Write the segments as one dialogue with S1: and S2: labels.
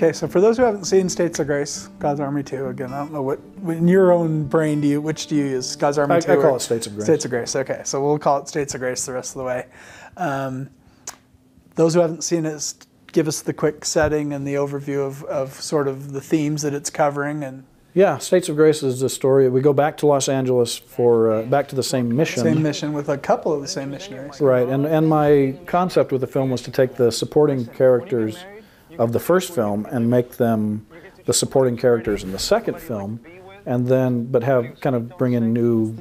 S1: Okay, so for those who haven't seen States of Grace, God's Army 2, again, I don't know what, in your own brain, which do you use? God's Army 2?
S2: I call it States of Grace.
S1: States of Grace, okay. So we'll call it States of Grace the rest of the way. Those who haven't seen it, give us the quick setting and the overview of sort of the themes that it's covering. And
S2: yeah, States of Grace is the story. We go back to Los Angeles for, back to the same mission.
S1: Same mission with a couple of the same missionaries.
S2: Right, and my concept with the film was to take the supporting characters of the first film and make them the supporting characters in the second film, and then but bring in new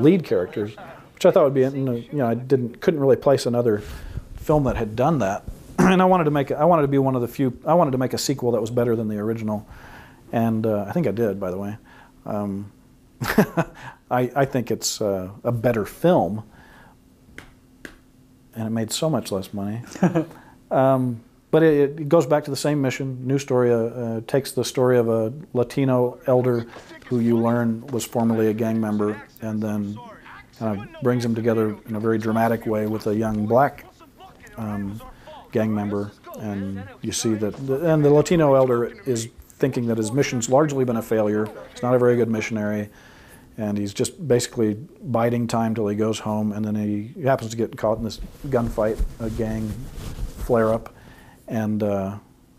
S2: lead characters, which I thought would be, you know, couldn't really place another film that had done that, and I wanted to make a sequel that was better than the original, and I think I did, by the way. I think it's a better film, and it made so much less money. But it goes back to the same mission, new story, takes the story of a Latino elder who you learn was formerly a gang member, and then kind of brings them together in a very dramatic way with a young black gang member. And you see that, and the Latino elder is thinking that his mission's largely been a failure. He's not a very good missionary, and he's just basically biding time till he goes home, and then he happens to get caught in this gunfight, a gang flare-up, and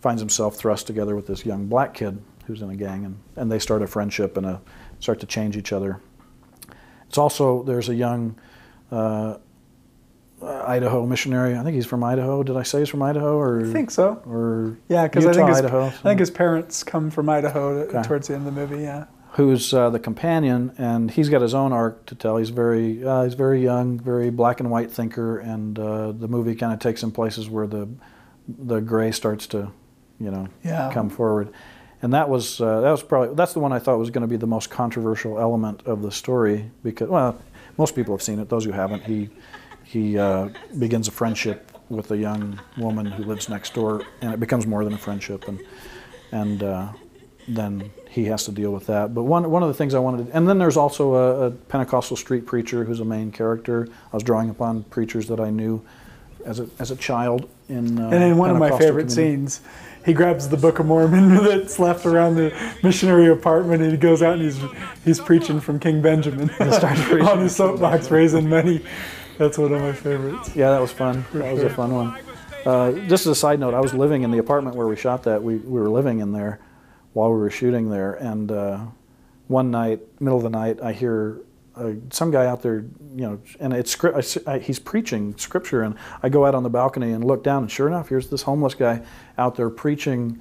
S2: finds himself thrust together with this young black kid who's in a gang, and they start a friendship and start to change each other. It's also, there's a young Idaho missionary. I think he's from Idaho. Did I say he's from Idaho? Or,
S1: I think so.
S2: Or
S1: yeah, because
S2: I
S1: think his parents come from Idaho towards the end of the movie. Yeah.
S2: Who's the companion, and he's got his own arc to tell. He's very young, very black and white thinker, and the movie kind of takes him places where the gray starts to, you know, come forward, and that's the one I thought was going to be the most controversial element of the story, because, well, most people have seen it. Those who haven't, he begins a friendship with a young woman who lives next door, and it becomes more than a friendship, and then he has to deal with that. But one of the things I wanted to, and then there's also a Pentecostal street preacher who's a main character. I was drawing upon preachers that I knew as a child in
S1: and in one of my favorite scenes, he grabs the Book of Mormon that's left around the missionary apartment, and he goes out and he's preaching from King Benjamin on his soapbox, raising money. That's one of my favorites.
S2: Yeah, that was fun. That was a fun one. Just as a side note, I was living in the apartment where we shot that. We were living in there while we were shooting there, and one night, middle of the night, I hear some guy out there, you know, and he's preaching scripture, and I go out on the balcony and look down, and sure enough, here's this homeless guy out there preaching,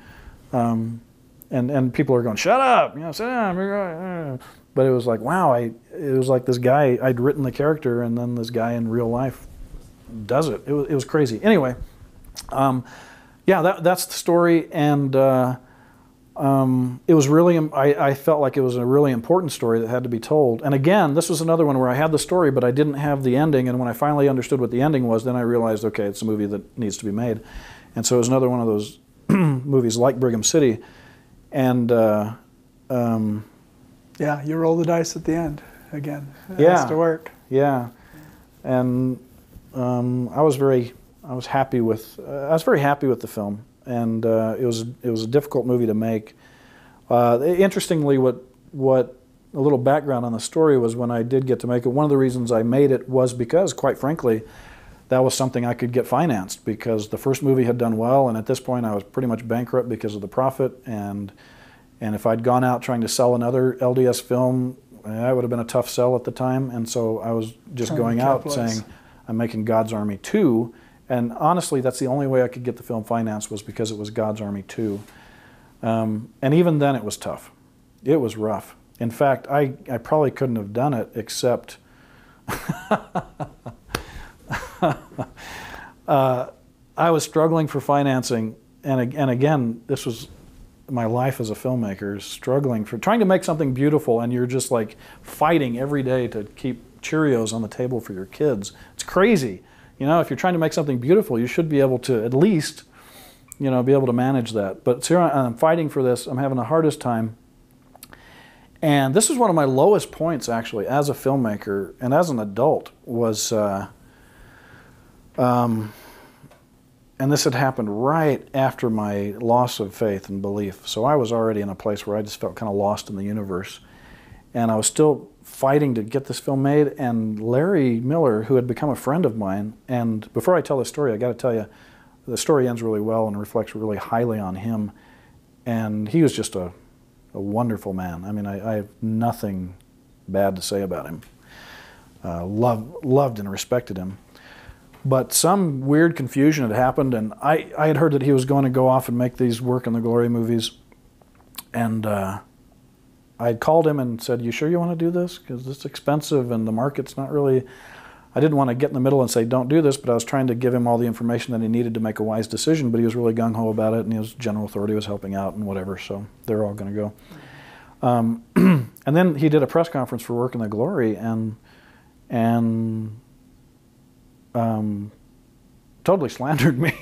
S2: and people are going, "Shut up!" You know, sit down. But it was like, wow, it was like this guy, I'd written the character, and then this guy in real life does it. It was crazy. Anyway, yeah, that's the story, and it was really, I felt like it was a really important story that had to be told. And again, this was another one where I had the story, but I didn't have the ending, and when I finally understood what the ending was, then I realized, okay, it's a movie that needs to be made. And so it was another one of those movies like Brigham City, and
S1: yeah, you roll the dice at the end again. It has to work.
S2: Yeah, and I was very happy with the film, and it was a difficult movie to make. Interestingly, what a little background on the story was, when I did get to make it, one of the reasons I made it was because, quite frankly, that was something I could get financed, because the first movie had done well, and at this point I was pretty much bankrupt because of the profit, and if I'd gone out trying to sell another LDS film, that would have been a tough sell at the time, and so I was just going out saying, I'm making God's Army 2, and honestly, that's the only way I could get the film financed, was because it was God's Army 2. And even then it was tough. It was rough. In fact, I probably couldn't have done it, except I was struggling for financing and again, this was my life as a filmmaker, struggling for trying to make something beautiful, and you're just like fighting every day to keep Cheerios on the table for your kids. It's crazy. You know, if you're trying to make something beautiful, you should be able to at least, you know, be able to manage that. But so here I'm fighting for this. I'm having the hardest time. And this is one of my lowest points, actually, as a filmmaker and as an adult, was, and this had happened right after my loss of faith and belief. So I was already in a place where I just felt kind of lost in the universe. And I was still fighting to get this film made. And Larry Miller, who had become a friend of mine, and before I tell this story, I got to tell you, the story ends really well and reflects really highly on him. And he was just a wonderful man. I mean, I have nothing bad to say about him. Loved and respected him. But some weird confusion had happened, and I had heard that he was going to go off and make these Work in the Glory movies. And I had called him and said, "You sure you want to do this? Because it's expensive and the market's not really..." I didn't want to get in the middle and say, "Don't do this," but I was trying to give him all the information that he needed to make a wise decision, but he was really gung-ho about it, and his general authority was helping out and whatever, so they're all going to go. And then he did a press conference for Work in the Glory, and totally slandered me.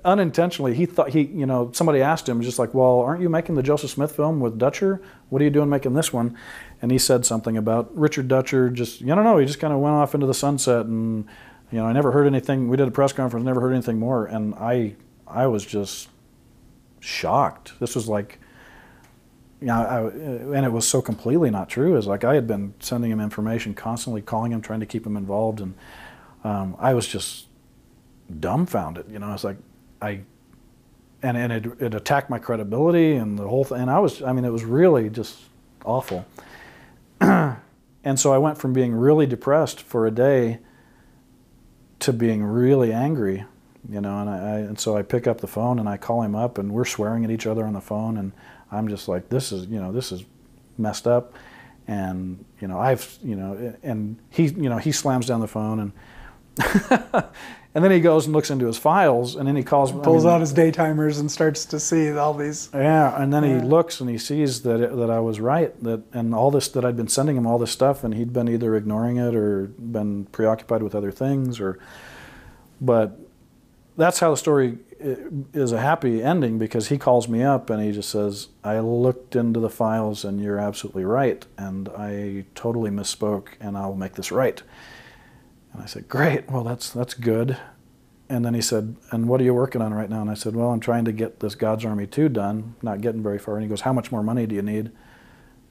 S2: Unintentionally. He thought you know, somebody asked him, just like, "Well, aren't you making the Joseph Smith film with Dutcher? What are you doing making this one?" And he said something about Richard Dutcher just, I don't know, he just kind of went off into the sunset, and, you know, I never heard anything. We did a press conference, never heard anything more, and I was just shocked. This was like, you know, and it was so completely not true. It was like I had been sending him information, constantly calling him, trying to keep him involved, and I was just dumbfounded. You know, it's like and it attacked my credibility and the whole thing. And I mean, it was really just awful. And so I went from being really depressed for a day to being really angry, you know. And so I pick up the phone and I call him up, and we're swearing at each other on the phone, and I'm just like, this is messed up. And, you know, and he, you know, he slams down the phone, and and then he goes and looks into his files, and then he pulls
S1: out his day timers and starts to see all these.
S2: Yeah, and then he looks and he sees that I was right, and all this, that I'd been sending him all this stuff, and he'd been either ignoring it or been preoccupied with other things, but that's how the story is a happy ending, because he calls me up and he just says, "I looked into the files and you're absolutely right, and I totally misspoke, and I'll make this right." And I said, "Great, well, that's good." And then he said, "And what are you working on right now?" And I said, "Well, I'm trying to get this God's Army 2 done, not getting very far." And he goes, "How much more money do you need?"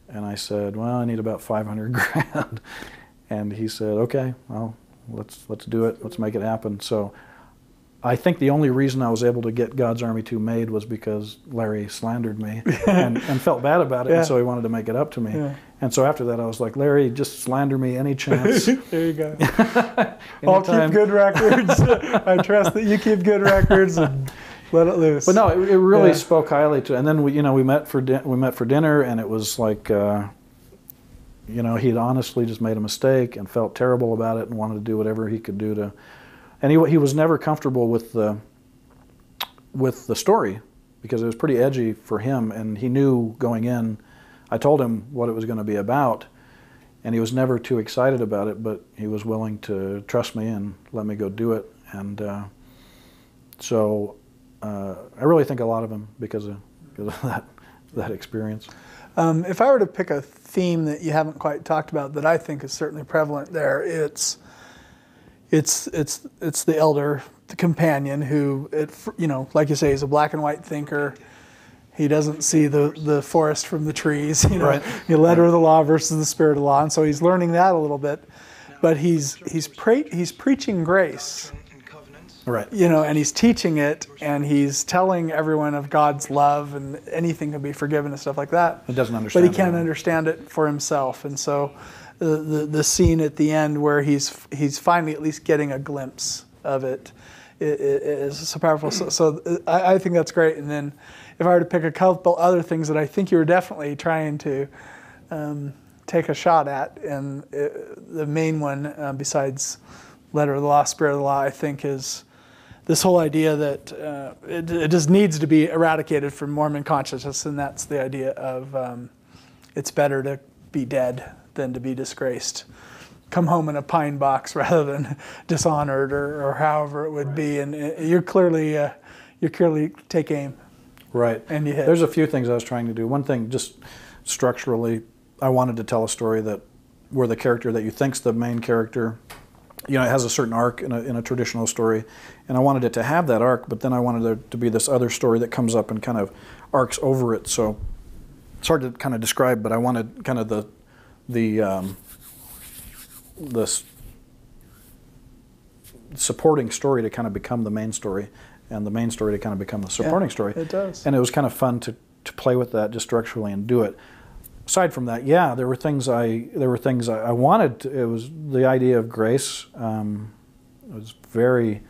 S2: And I said, "Well, I need about 500 grand. And he said, "Okay, well, let's do it. Let's make it happen." So I think the only reason I was able to get God's Army 2 made was because Larry slandered me and felt bad about it, and so he wanted to make it up to me. Yeah. And so after that, I was like, "Larry, just slander me any chance."
S1: There you go. I'll keep good records. I trust that you keep good records, and let it loose.
S2: But no, it really spoke highly to. And then we met for dinner, and it was like, you know, he'd honestly just made a mistake and felt terrible about it and wanted to do whatever he could do to. And he was never comfortable with the story, because it was pretty edgy for him, and he knew going in. I told him what it was going to be about, and he was never too excited about it, but he was willing to trust me and let me go do it. And so I really think a lot of him because of that experience.
S1: If I were to pick a theme that you haven't quite talked about that I think is certainly prevalent there, it's the elder, the companion, who, you know, like you say, is a black and white thinker. He doesn't see the forest from the trees, you know,
S2: right.
S1: The letter of the law versus the spirit of the law, and so he's learning that a little bit. But he's preaching grace,
S2: right?
S1: You know, and he's teaching it, and he's telling everyone of God's love, and anything can be forgiven and stuff like that.
S2: He doesn't understand,
S1: but he can't understand it for himself, and so the scene at the end where he's finally at least getting a glimpse of it is so powerful. So I think that's great. And then if I were to pick a couple other things that I think you were definitely trying to take a shot at, and the main one besides letter of the law, spirit of the law, I think is this whole idea that it just needs to be eradicated from Mormon consciousness, and that's the idea of it's better to be dead than to be disgraced. Come home in a pine box rather than dishonored, or however it would be. And you clearly take aim.
S2: Right.
S1: And you hit.
S2: There's a few things I was trying to do. One thing, just structurally, I wanted to tell a story where the character that you think's the main character, it has a certain arc in a traditional story, and I wanted it to have that arc, but then I wanted there to be this other story that comes up and kind of arcs over it. So it's hard to kind of describe, but I wanted kind of the supporting story to kind of become the main story, and the main story to kind of become the supporting story.
S1: It does.
S2: And it was kind of fun to play with that just structurally and do it. Aside from that, yeah, there were things I wanted. It was the idea of grace. It was very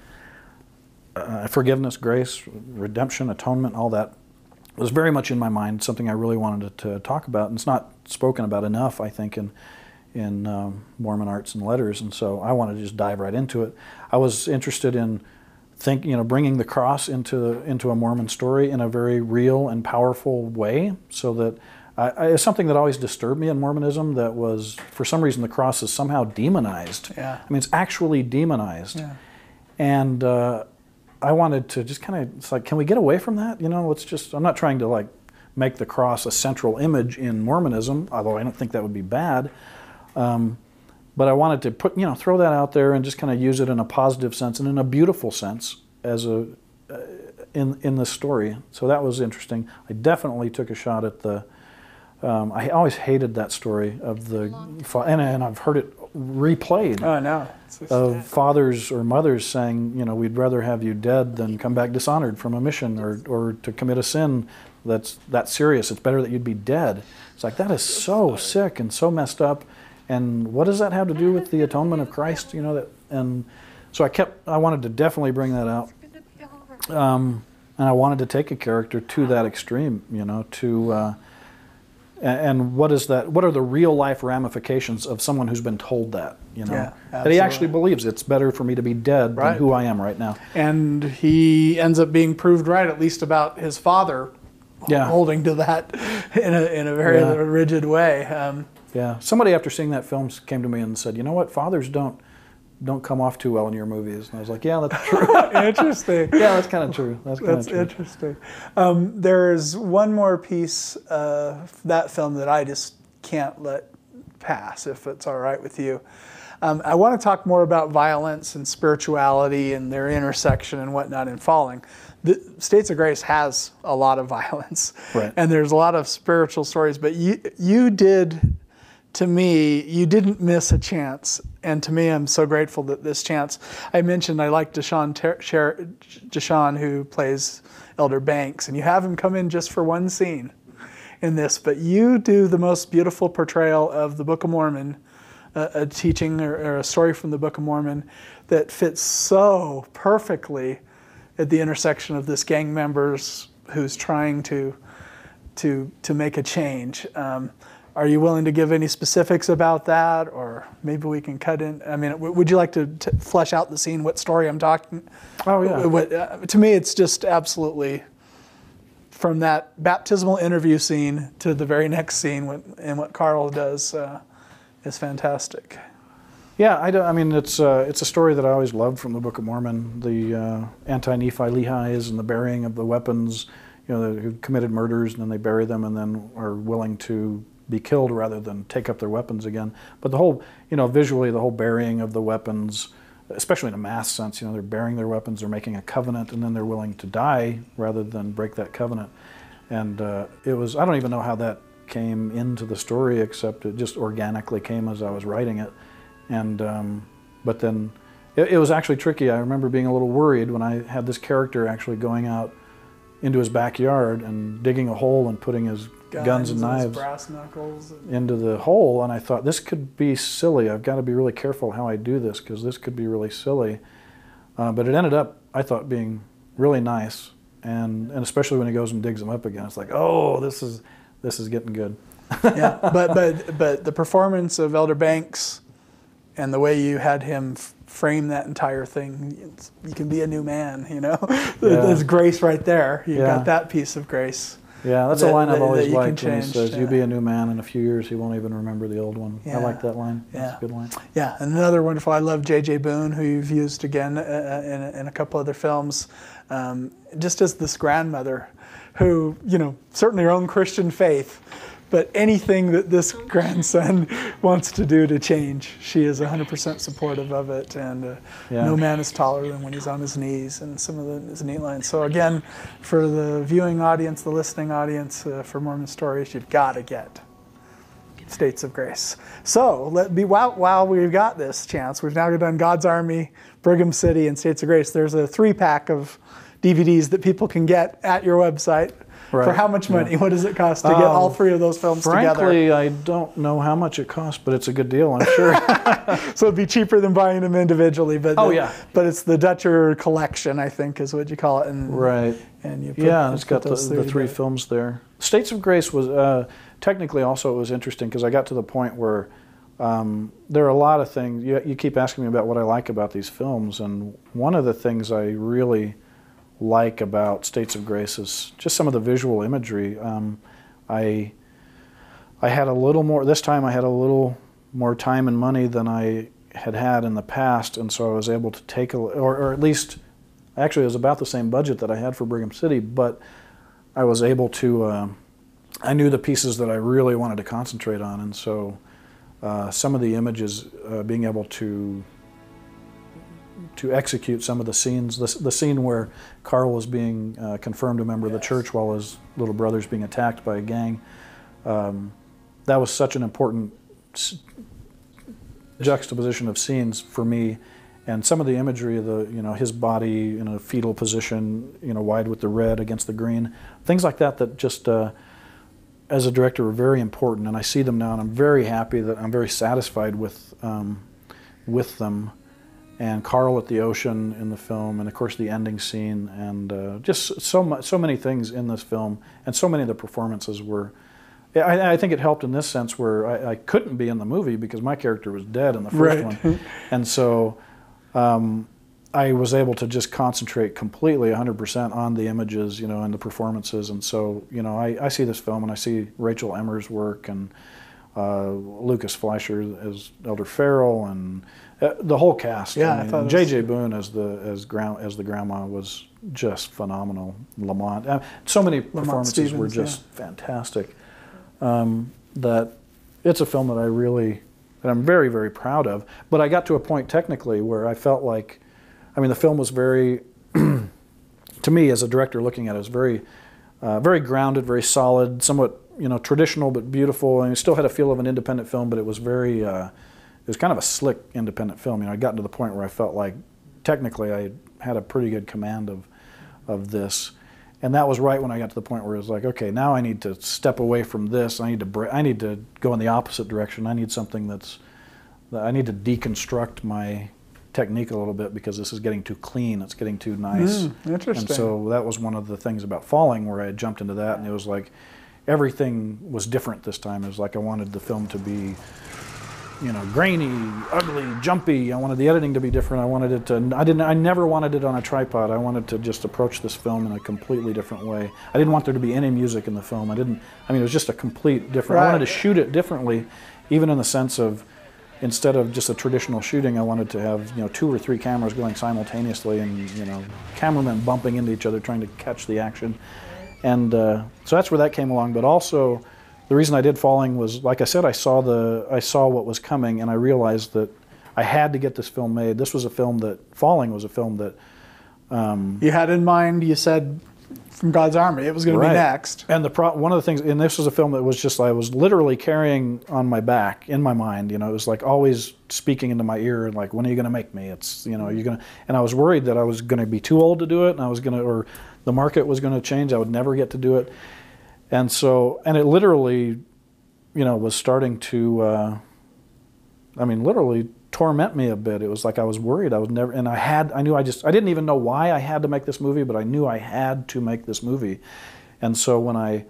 S2: forgiveness, grace, redemption, atonement, all that was very much in my mind. Something I really wanted to talk about, and it's not spoken about enough, I think, in Mormon arts and letters. And so I wanted to just dive right into it. I was interested in bringing the cross into a Mormon story in a very real and powerful way, so that. It's something that always disturbed me in Mormonism, that was, for some reason, the cross is somehow demonized.
S1: Yeah.
S2: I mean, it's actually demonized.
S1: Yeah.
S2: And I wanted to just kind of, it's like, can we get away from that? It's just, I'm not trying to make the cross a central image in Mormonism, although I don't think that would be bad. But I wanted to throw that out there and just kind of use it in a positive sense and in a beautiful sense as in the story. So that was interesting. I definitely took a shot at I always hated that story of and I've heard it replayed.
S1: Oh, no.
S2: Of fathers or mothers saying, we'd rather have you dead than come back dishonored from a mission, or to commit a sin that's that serious. It's better that you'd be dead. It's like, that is so sick and so messed up. And what does that have to do with the atonement of Christ? And so I wanted to definitely bring that out. And I wanted to take a character to that extreme, and what is that? What are the real life ramifications of someone who's been told that? That he actually believes it's better for me to be dead than who I am right now.
S1: And he ends up being proved right, at least about his father, holding to that in a very rigid way.
S2: Somebody after seeing that film came to me and said, "You know what? Fathers don't come off too well in your movies." And I was like, "Yeah, that's true."
S1: Interesting.
S2: Yeah, that's kind of true. That's
S1: interesting. There's one more piece of that film that I just can't let pass, if it's all right with you. I want to talk more about violence and spirituality and their intersection and whatnot in Falling. The States of Grace has a lot of violence,
S2: right,
S1: and there's a lot of spiritual stories, but you did. To me, you didn't miss a chance, and to me, I'm so grateful that this chance. I mentioned I like Deshaun, who plays Elder Banks, and you have him come in just for one scene in this, but you do the most beautiful portrayal of the Book of Mormon, a teaching or a story from the Book of Mormon that fits so perfectly at the intersection of this gang members who's trying to make a change. Are you willing to give any specifics about that, or maybe we can cut in? I mean, would you like to flesh out the scene, what story I'm talking?
S2: Oh, yeah.
S1: To me, it's just absolutely, from that baptismal interview scene to the very next scene, and what Carl does is fantastic.
S2: Yeah, I mean, it's a story that I always loved from the Book of Mormon, the anti-Nephi Lehis and the burying of the weapons, who committed murders, and then they bury them and then are willing to be killed rather than take up their weapons again. But the whole, visually, the whole burying of the weapons, especially in a mass sense, they're burying their weapons, they're making a covenant, and then they're willing to die rather than break that covenant. And it was, I don't even know how that came into the story, except it just organically came as I was writing it. And but then it was actually tricky. I remember being a little worried when I had this character actually going out into his backyard and digging a hole and putting his guns and knives,
S1: brass knuckles,
S2: into the hole, and I thought, this could be silly. I've got to be really careful how I do this, because this could be really silly. But it ended up, I thought, being really nice, and especially when he goes and digs them up again, it's like, oh, this is getting good.
S1: Yeah, but the performance of Elder Banks and the way you had him frame that entire thing, you can be a new man, you know. There's grace right there. You've got that piece of grace.
S2: Yeah, that's a line I've always liked.
S1: When
S2: he says, "You be a new man in a few years. He won't even remember the old one." I like that line. That's a good line.
S1: Yeah, and another wonderful. I love J.J. Boone, who you've used again in a couple other films, just as this grandmother, who, you know, certainly her own Christian faith, but anything that this grandson wants to do to change, she is 100% supportive of it. And no man is taller than when he's on his knees, and some of his neat lines. So again, for the viewing audience, the listening audience, for Mormon Stories, you've got to get States of Grace. So while we've got this chance, we've now done God's Army, Brigham City, and States of Grace. There's a 3-pack of DVDs that people can get at your website. Right. For how much money? What does it cost to get all 3 of those films together?
S2: Frankly, I don't know how much it costs, but it's a good deal, I'm sure.
S1: So it'd be cheaper than buying them individually. But but it's the Dutcher collection, I think, is what you call it. And, And you put,
S2: it's got the 3 films there. States of Grace was technically also it was interesting because I got to the point where there are a lot of things. You keep asking me about what I like about these films, and one of the things I really like about States of Grace is just some of the visual imagery. I had a little more, this time I had a little more time and money than I had in the past, and so I was able to take, or at least, actually it was about the same budget that I had for Brigham City, but I was able to, I knew the pieces that I really wanted to concentrate on, and so some of the images, being able to execute some of the scenes. The scene where Carl was being confirmed a member of the church while his little brother's being attacked by a gang. That was such an important juxtaposition of scenes for me, and some of the imagery of his body in a fetal position, wide with the red against the green, things like that. That just as a director are very important, and I see them now, and I'm very happy that I'm very satisfied with them. And Carl at the ocean in the film, and of course the ending scene, and just so many things in this film, and so many of the performances were. I think it helped in this sense where I couldn't be in the movie because my character was dead in the first one, and so I was able to just concentrate completely 100% on the images, and the performances, and so I see this film and I see Rachel Emmer's work and Lucas Fleischer as Elder Farrell and the whole cast. J.J. Boone as the grandma was just phenomenal. Lamont, so many performances were just fantastic. That it's a film that I'm very, very proud of. But I got to a point technically where I felt like, the film was very, to me as a director looking at it, was very, very grounded, very solid, somewhat traditional but beautiful, and it still had a feel of an independent film, but it was very. It was kind of a slick independent film. I'd gotten to the point where I felt like technically I had a pretty good command of this, and that was right when I got to the point where it was like, okay, now I need to step away from this. I need to go in the opposite direction. I need something I need to deconstruct my technique a little bit because this is getting too clean. It's getting too nice.
S1: Interesting.
S2: And so that was one of the things about Falling where I had jumped into that, and it was like everything was different this time. It was like I wanted the film to be grainy, ugly, jumpy. I wanted the editing to be different. I wanted it to. I never wanted it on a tripod. I wanted to just approach this film in a completely different way. I didn't want there to be any music in the film. It was just a complete different. I wanted to shoot it differently, even in the sense of, instead of just a traditional shooting, I wanted to have 2 or 3 cameras going simultaneously, and cameramen bumping into each other trying to catch the action, and so that's where that came along. But also, the reason I did Falling was, like I said, I saw what was coming, and I realized that I had to get this film made. This was a film Falling was a film that
S1: you had in mind. You said from God's Army it was going to be next.
S2: And one of the things, and this was a film that was just I was literally carrying on my back in my mind. It was like always speaking into my ear, like, when are you going to make me? It's you're gonna. And I was worried that I was going to be too old to do it, and or the market was going to change. I would never get to do it. And so, and it literally, was starting to, literally torment me a bit. It was like I was worried. I didn't even know why I had to make this movie, but I knew I had to make this movie. And so when I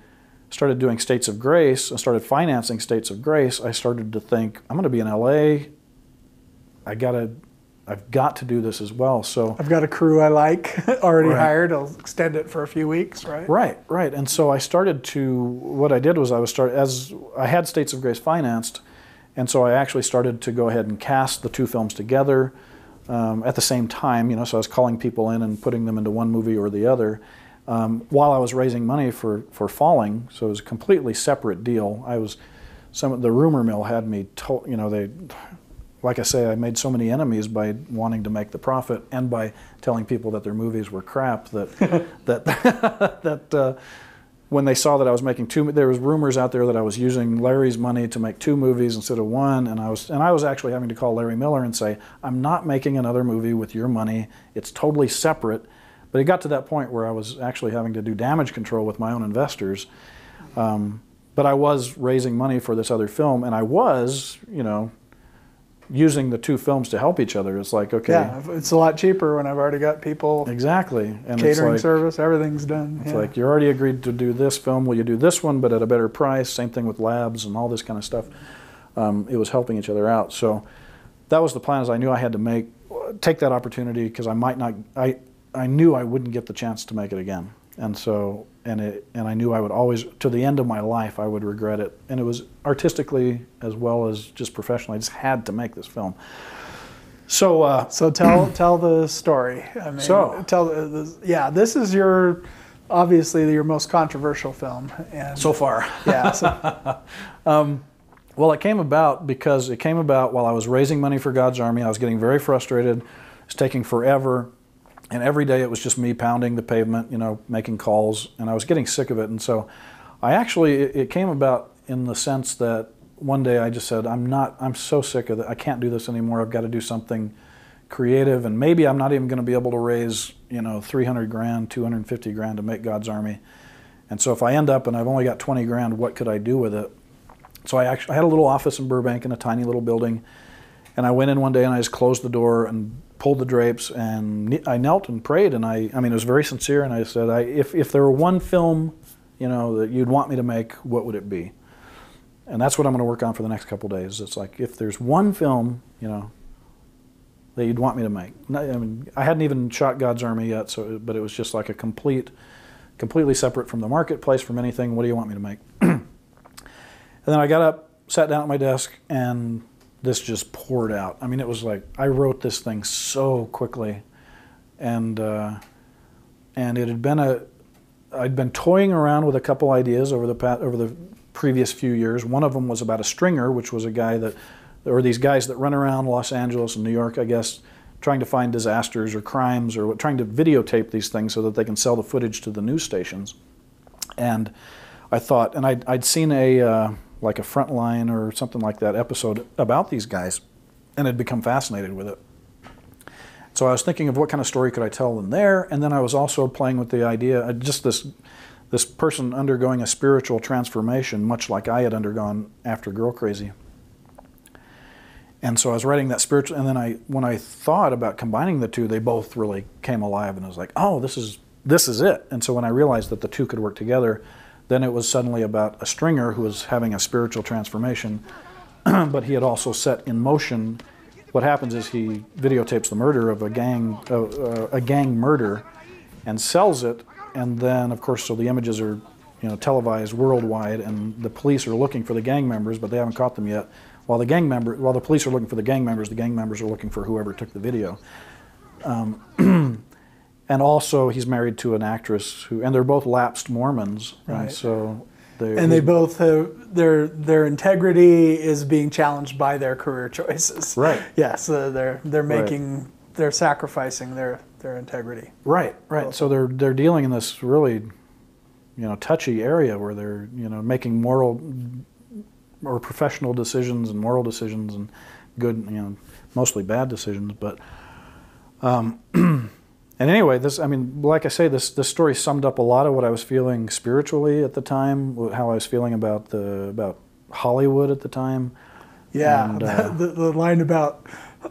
S2: started doing States of Grace, I started financing States of Grace, I started to think, I'm going to be in LA I've got to do this as well. So
S1: I've got a crew I like already hired. I'll extend it for a few weeks, right?
S2: Right. And so I started to, what I did was as I had States of Grace financed, and so I actually started to go ahead and cast the two films together at the same time. So I was calling people in and putting them into one movie or the other while I was raising money for Falling. So it was a completely separate deal. The rumor mill had me told, like I say, I made so many enemies by wanting to make the profit and by telling people that their movies were crap that that when they saw that I was making there was rumors out there that I was using Larry's money to make 2 movies instead of 1, and I was actually having to call Larry Miller and say, I'm not making another movie with your money. It's totally separate. But it got to that point where I was actually having to do damage control with my own investors. But I was raising money for this other film, and I was, using the 2 films to help each other. It's like, okay.
S1: Yeah, it's a lot cheaper when I've already got people.
S2: Exactly. And
S1: catering service, everything's done.
S2: It's like, you already agreed to do this film. Will you do this one, but at a better price? Same thing with labs and all this kind of stuff. It was helping each other out. So that was the plan, is I knew I had to take that opportunity because I might not, I knew I wouldn't get the chance to make it again. And so, and I knew I would always, to the end of my life, I would regret it. And it was artistically as well as just professionally. I just had to make this film. So,
S1: so tell the story. I mean, this is obviously your most controversial film. And
S2: so far.
S1: Yeah. So.
S2: Well, it came about while I was raising money for God's Army. I was getting very frustrated. It was taking forever. And every day it was just me pounding the pavement, making calls, and I was getting sick of it. And so it came about in the sense that one day I just said, I'm so sick of it. I can't do this anymore. I've got to do something creative, and maybe I'm not even going to be able to raise, $300 grand, $250 grand to make God's Army. And so if I end up and I've only got 20 grand, what could I do with it? So I had a little office in Burbank in a tiny little building, and I went in one day and I just closed the door and pulled the drapes, and I knelt and prayed, and I mean, it was very sincere, and I said, if there were one film, that you'd want me to make, what would it be? And that's what I'm going to work on for the next couple of days. It's like, if there's one film, that you'd want me to make. I mean, I hadn't even shot God's Army yet, but it was just like a completely separate from the marketplace, from anything. What do you want me to make? And then I got up, sat down at my desk, and this just poured out. I mean, it was like I wrote this thing so quickly, and it had been I'd been toying around with a couple ideas over the previous few years. One of them was about a stringer, which was these guys that run around Los Angeles and New York, I guess, trying to find disasters or crimes or trying to videotape these things so that they can sell the footage to the news stations. And I thought, and I'd seen like a Frontline or something like that episode about these guys, and had become fascinated with it. So I was thinking of what kind of story could I tell them there, and then I was also playing with the idea, just this person undergoing a spiritual transformation, much like I had undergone after Girl Crazy. And so I was writing that spiritual, and then when I thought about combining the two, they both really came alive, and I was like, oh, this is it. And so when I realized that the two could work together, then it was suddenly about a stringer who was having a spiritual transformation, but he had also set in motion. What happens is he videotapes the murder of a gang murder, and sells it, and then, of course, so the images are, televised worldwide, and the police are looking for the gang members, but they haven't caught them yet. While the police are looking for the gang members are looking for whoever took the video. And also, he's married to an actress and they're both lapsed Mormons, right? And so
S1: they both have, their integrity is being challenged by their career choices.
S2: Right.
S1: Yeah. So they're sacrificing their integrity.
S2: Right. So they're dealing in this really, touchy area where they're making moral or professional decisions and moral decisions and good, mostly bad decisions, but. And anyway, like I say, this story summed up a lot of what I was feeling spiritually at the time, how I was feeling about Hollywood at the time.
S1: Yeah, and, the line about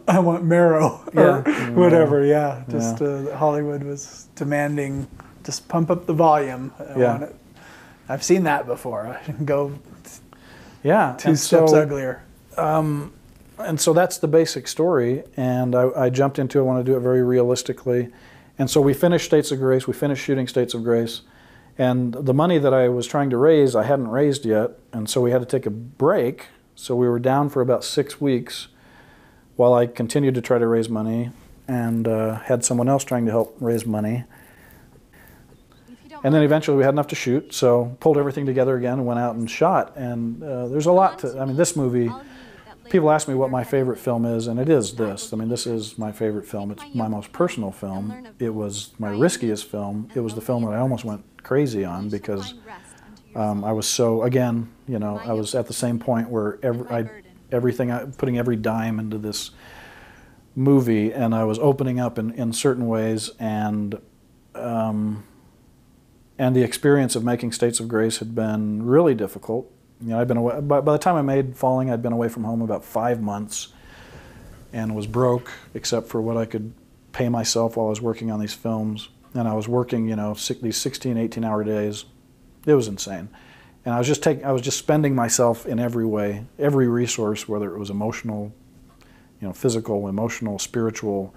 S1: I want marrow or whatever. Yeah, just Hollywood was demanding, just pump up the volume. I want it. I've seen that before. I can go two steps uglier.
S2: and so that's the basic story, and I jumped into it. I want to do it very realistically, and so we finished States of Grace. We finished shooting States of Grace, and the money that I was trying to raise, I hadn't raised yet, and so we had to take a break. So we were down for about 6 weeks while I continued to try to raise money, and had someone else trying to help raise money. And then eventually we had enough to shoot, so pulled everything together again and went out and shot. And there's a lot to, I mean, this movie, people ask me what my favorite film is, and it is this. I mean, this is my favorite film. It's my most personal film. It was my riskiest film. It was the film that I almost went crazy on because I was so, again, you know, I was at the same point where putting every dime into this movie, and I was opening up in certain ways, and the experience of making States of Grace had been really difficult. You know, I'd been away, by the time I made Falling, I'd been away from home about 5 months and was broke except for what I could pay myself while I was working on these films. And I was working, you know, these 16, 18-hour days. It was insane. And I was just spending myself in every way, every resource, whether it was emotional, you know, physical, emotional, spiritual,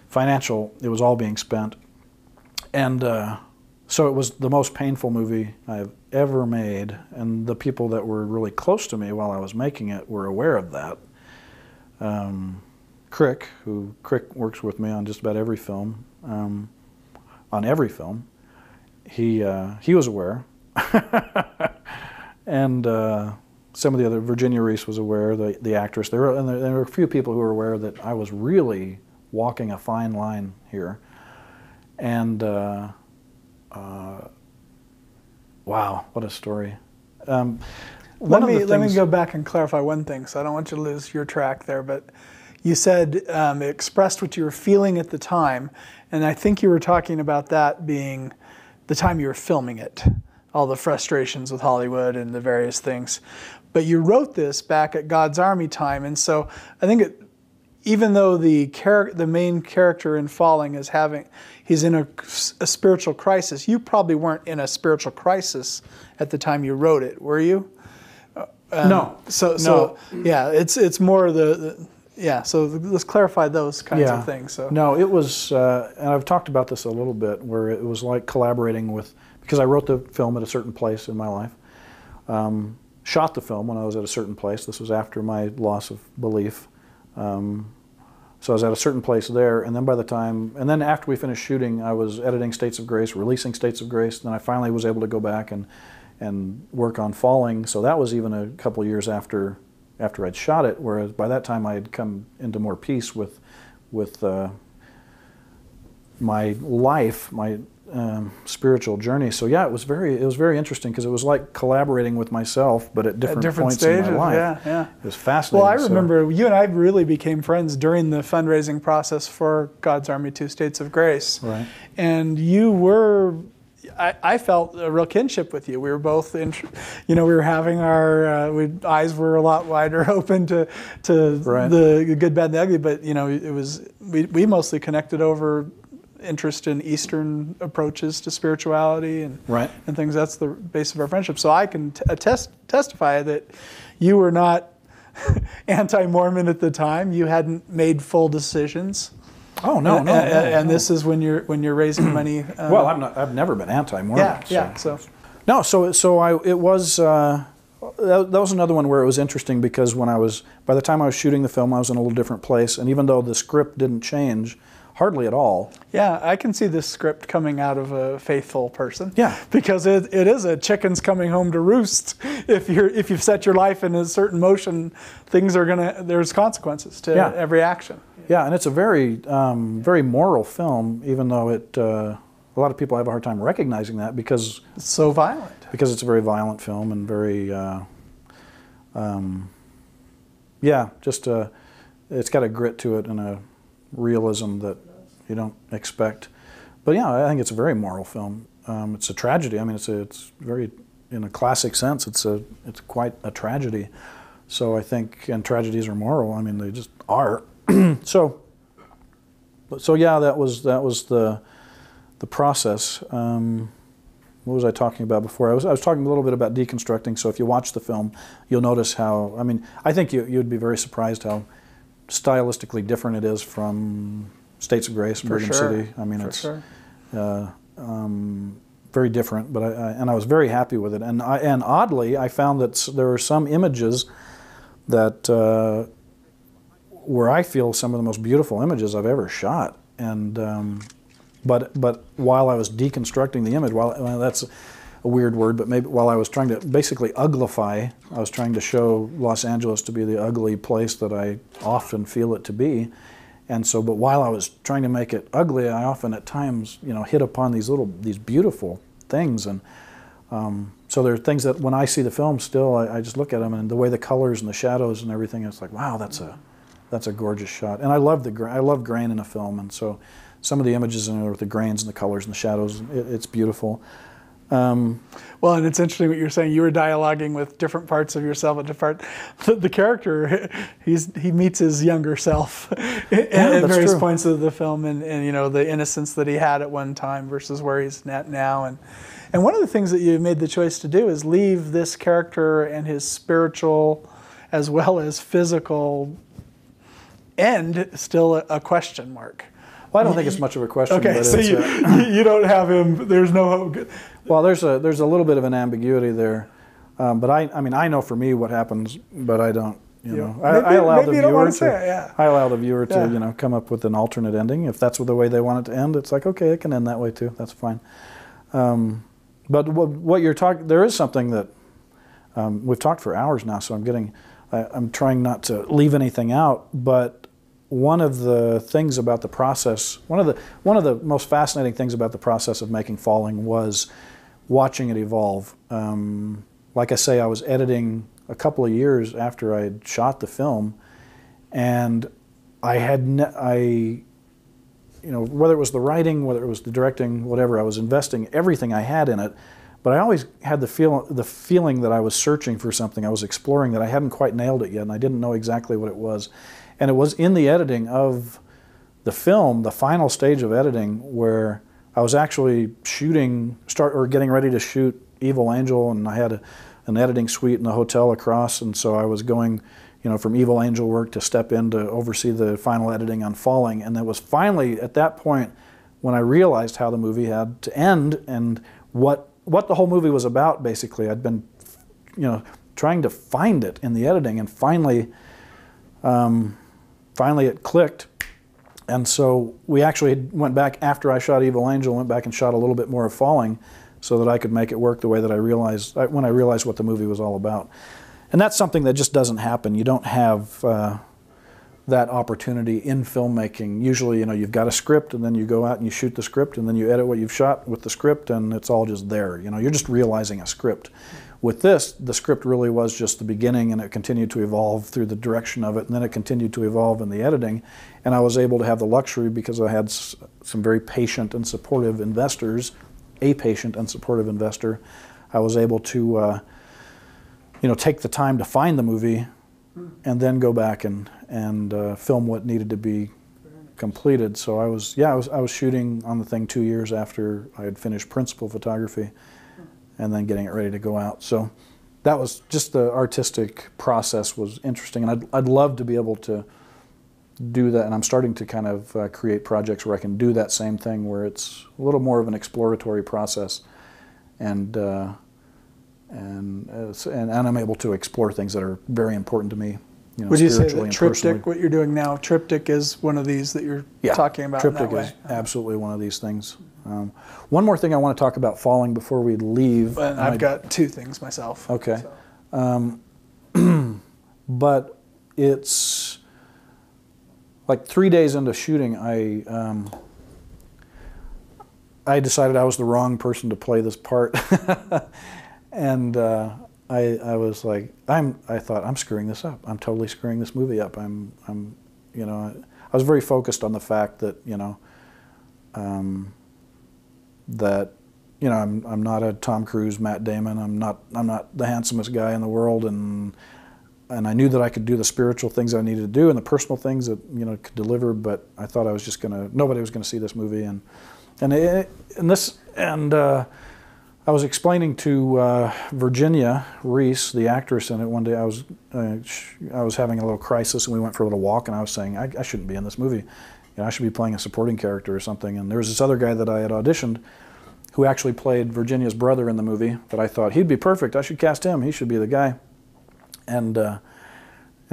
S2: financial, it was all being spent. And so it was the most painful movie I've ever made, and the people that were really close to me while I was making it were aware of that. Crick works with me on just about every film, he was aware. And some of the other, Virginia Reese was aware, the actress. There were a few people who were aware that I was really walking a fine line here. And wow, what a story.
S1: Let me go back and clarify one thing, so I don't want you to lose your track there, but you said it expressed what you were feeling at the time, and I think you were talking about that being the time you were filming it, all the frustrations with Hollywood and the various things. But you wrote this back at God's Army time, and so I think even though the main character in Falling he's in a spiritual crisis, you probably weren't in a spiritual crisis at the time you wrote it, were you?
S2: No.
S1: So yeah, it's more yeah. So let's clarify those kinds of things. So
S2: no, it was, and I've talked about this a little bit, where it was like collaborating with, because I wrote the film at a certain place in my life, shot the film when I was at a certain place. This was after my loss of belief. So I was at a certain place there, and then after we finished shooting, I was editing States of Grace, releasing States of Grace, and then I finally was able to go back and work on Falling. So that was even a couple of years after I'd shot it, whereas by that time I had come into more peace with my life, my spiritual journey. So yeah, it was very interesting, because it was like collaborating with myself, but at different points stages in my life.
S1: Yeah.
S2: It was fascinating.
S1: Well, I remember you and I really became friends during the fundraising process for God's Army 2 States of Grace.
S2: Right.
S1: And you were, I felt a real kinship with you. We were both, we were having our eyes were a lot wider open to
S2: right.
S1: the good, bad, and the ugly. But it was we mostly connected over interest in Eastern approaches to spirituality and things. That's the base of our friendship. So I can testify that you were not anti-Mormon at the time. You hadn't made full decisions.
S2: Oh no!
S1: And this is when you're raising money.
S2: Well, I've never been anti-Mormon.
S1: Yeah.
S2: It was. That was another one where it was interesting, because by the time I was shooting the film, I was in a little different place, and even though the script didn't change hardly at all.
S1: Yeah, I can see this script coming out of a faithful person.
S2: Yeah,
S1: because it is a chicken's coming home to roost. If you've set your life in a certain motion, there's consequences to every action.
S2: Yeah, and it's a very very moral film, even though a lot of people have a hard time recognizing that, because
S1: it's so violent.
S2: Because it's a very violent film and very it's got a grit to it and a realism that you don't expect. But yeah, I think it's a very moral film. It's a tragedy. I mean, it's very, in a classic sense, it's quite a tragedy. So I think, and tragedies are moral. I mean, they just are. So yeah, that was the process. what was I talking about before? I was talking a little bit about deconstructing. So if you watch the film, you'll notice how, I mean, I think you'd be very surprised how stylistically different it is from States of Grace, Bergen City. I mean, it's very different, but I was very happy with it. And oddly, I found that there are some images that where I feel some of the most beautiful images I've ever shot. And but while I was deconstructing the image, well, that's a weird word, but maybe while I was trying to basically uglify, I was trying to show Los Angeles to be the ugly place that I often feel it to be. And so, but while I was trying to make it ugly, I often at times, hit upon these beautiful things. And so there are things that when I see the film still, I just look at them, and the way the colors and the shadows and everything, it's like, wow, that's a gorgeous shot. And I love grain in a film, and so some of the images in it with the grains and the colors and the shadows, it's beautiful.
S1: Well, and it's interesting what you're saying. You were dialoguing with different parts of yourself at different. The character, he meets his younger self at various points of the film, and the innocence that he had at one time versus where he's at now, and one of the things that you made the choice to do is leave this character and his spiritual, as well as physical, end still a question mark.
S2: Well, I don't think it's much of a question.
S1: Okay,
S2: but
S1: so you don't have him. There's no.
S2: Well, there's a little bit of an ambiguity there, but I know for me what happens, but I don't. I allow the viewer to. I allow the viewer to come up with an alternate ending if that's the way they want it to end. It's like, okay, it can end that way too. That's fine. But what you're talking, there is something that we've talked for hours now, so I'm trying not to leave anything out, but. One of the things about the process, one of the most fascinating things about the process of making Falling was watching it evolve. Like I say, I was editing a couple of years after I had shot the film, and whether it was the writing, whether it was the directing, whatever, I was investing everything I had in it. But I always had the feeling that I was searching for something, I was exploring, that I hadn't quite nailed it yet, and I didn't know exactly what it was. And it was in the editing of the film, the final stage of editing, where I was actually getting ready to shoot Evil Angel, and I had an editing suite in the hotel across, and so I was going, from Evil Angel work to step in to oversee the final editing on Falling. And it was finally at that point when I realized how the movie had to end and what the whole movie was about. Basically, I'd been, trying to find it in the editing, and finally it clicked. And so we actually went back after I shot Evil Angel, went back and shot a little bit more of Falling so that I could make it work the way that when I realized what the movie was all about. And that's something that just doesn't happen. You don't have that opportunity in filmmaking. Usually, you've got a script, and then you go out and you shoot the script, and then you edit what you've shot with the script, and it's all just there. You're just realizing a script. With this, the script really was just the beginning, and it continued to evolve through the direction of it, and then it continued to evolve in the editing. And I was able to have the luxury, because I had some very patient and supportive investors, a patient and supportive investor, I was able to take the time to find the movie and then go back and film what needed to be completed. So I was shooting on the thing 2 years after I had finished principal photography, and then getting it ready to go out. So that was just the artistic process was interesting, and I'd love to be able to do that, and I'm starting to kind of create projects where I can do that same thing, where it's a little more of an exploratory process, and I'm able to explore things that are very important to me.
S1: Would you say that Triptych, what you're doing now, Triptych is one of these that you're talking about in that way?
S2: Triptych is absolutely one of these things. One more thing I want to talk about Falling before we leave.
S1: And I've got two things myself.
S2: Okay. So. But it's like 3 days into shooting, I decided I was the wrong person to play this part. And I was like, I thought, I'm screwing this up. I'm totally screwing this movie up. I was very focused on the fact that, I'm not a Tom Cruise, Matt Damon. I'm not the handsomest guy in the world, and I knew that I could do the spiritual things I needed to do and the personal things that could deliver. But I thought I was just nobody was gonna see this movie, I was explaining to Virginia Reese, the actress in it, one day I was having a little crisis, and we went for a little walk, and I was saying, I shouldn't be in this movie. I should be playing a supporting character or something. And there was this other guy that I had auditioned who actually played Virginia's brother in the movie that I thought, he'd be perfect. I should cast him. He should be the guy. And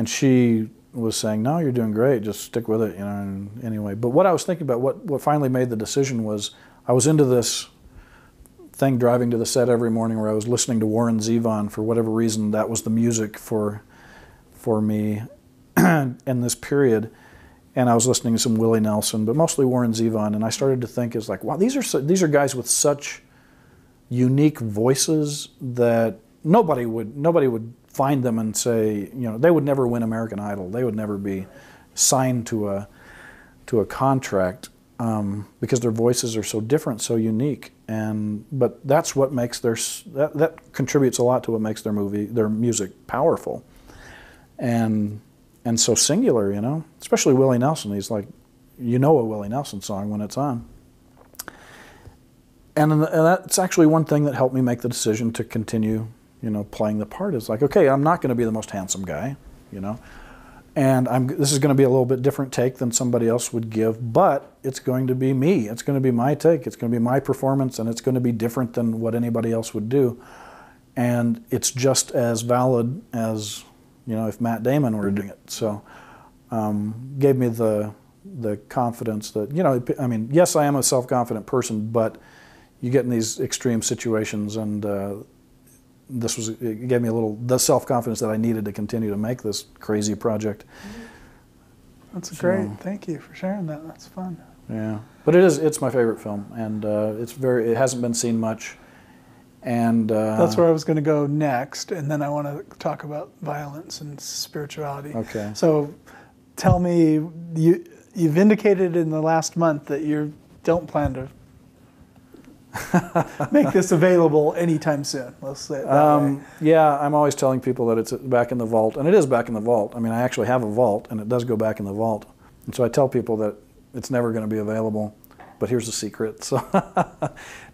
S2: she was saying, no, you're doing great. Just stick with it, And anyway, but what I was thinking about, what finally made the decision was I was into this thing driving to the set every morning where I was listening to Warren Zevon. For whatever reason, that was the music for me in this period. And I was listening to some Willie Nelson, but mostly Warren Zevon. And I started to think, it's like, wow, these are guys with such unique voices that nobody would find them and say, they would never win American Idol. They would never be signed to a contract because their voices are so different, so unique. But that's what makes that contributes a lot to what makes their music powerful, and so singular, Especially Willie Nelson. He's like, a Willie Nelson song when it's on. And that's actually one thing that helped me make the decision to continue, playing the part. It's like, okay, I'm not going to be the most handsome guy, and this is going to be a little bit different take than somebody else would give, but it's going to be me. It's going to be my take. It's going to be my performance, and it's going to be different than what anybody else would do. And it's just as valid as, if Matt Damon were doing it. So gave me the confidence that, yes, I am a self-confident person, but you get in these extreme situations, and it gave me the self-confidence that I needed to continue to make this crazy project.
S1: That's great. Thank you for sharing that. That's fun.
S2: Yeah, but it's my favorite film, and it hasn't been seen much, and
S1: that's where I was going to go next, and then I want to talk about violence and spirituality.
S2: Okay.
S1: So, tell me, you've indicated in the last month that you don't plan to make this available anytime soon. Let's say it that way.
S2: Yeah, I'm always telling people that it's back in the vault, and it is back in the vault. I mean, I actually have a vault, and it does go back in the vault. And so I tell people that it's never going to be available, but here's the secret. So,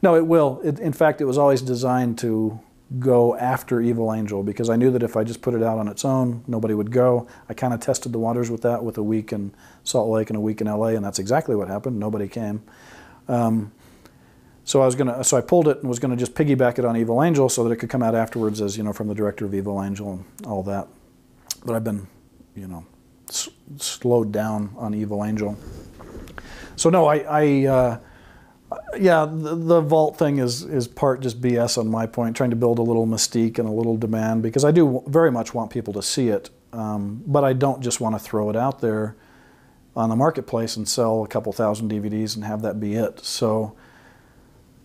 S2: no, it will. In fact, it was always designed to go after Evil Angel, because I knew that if I just put it out on its own, nobody would go. I kind of tested the waters with that, with a week in Salt Lake and a week in LA, and that's exactly what happened. Nobody came. So I pulled it and was gonna just piggyback it on Evil Angel so that it could come out afterwards as, from the director of Evil Angel and all that. But I've been, slowed down on Evil Angel. So no, yeah, the vault thing is part just BS on my point, trying to build a little mystique and a little demand, because I do very much want people to see it, but I don't just want to throw it out there on the marketplace and sell a couple thousand DVDs and have that be it. So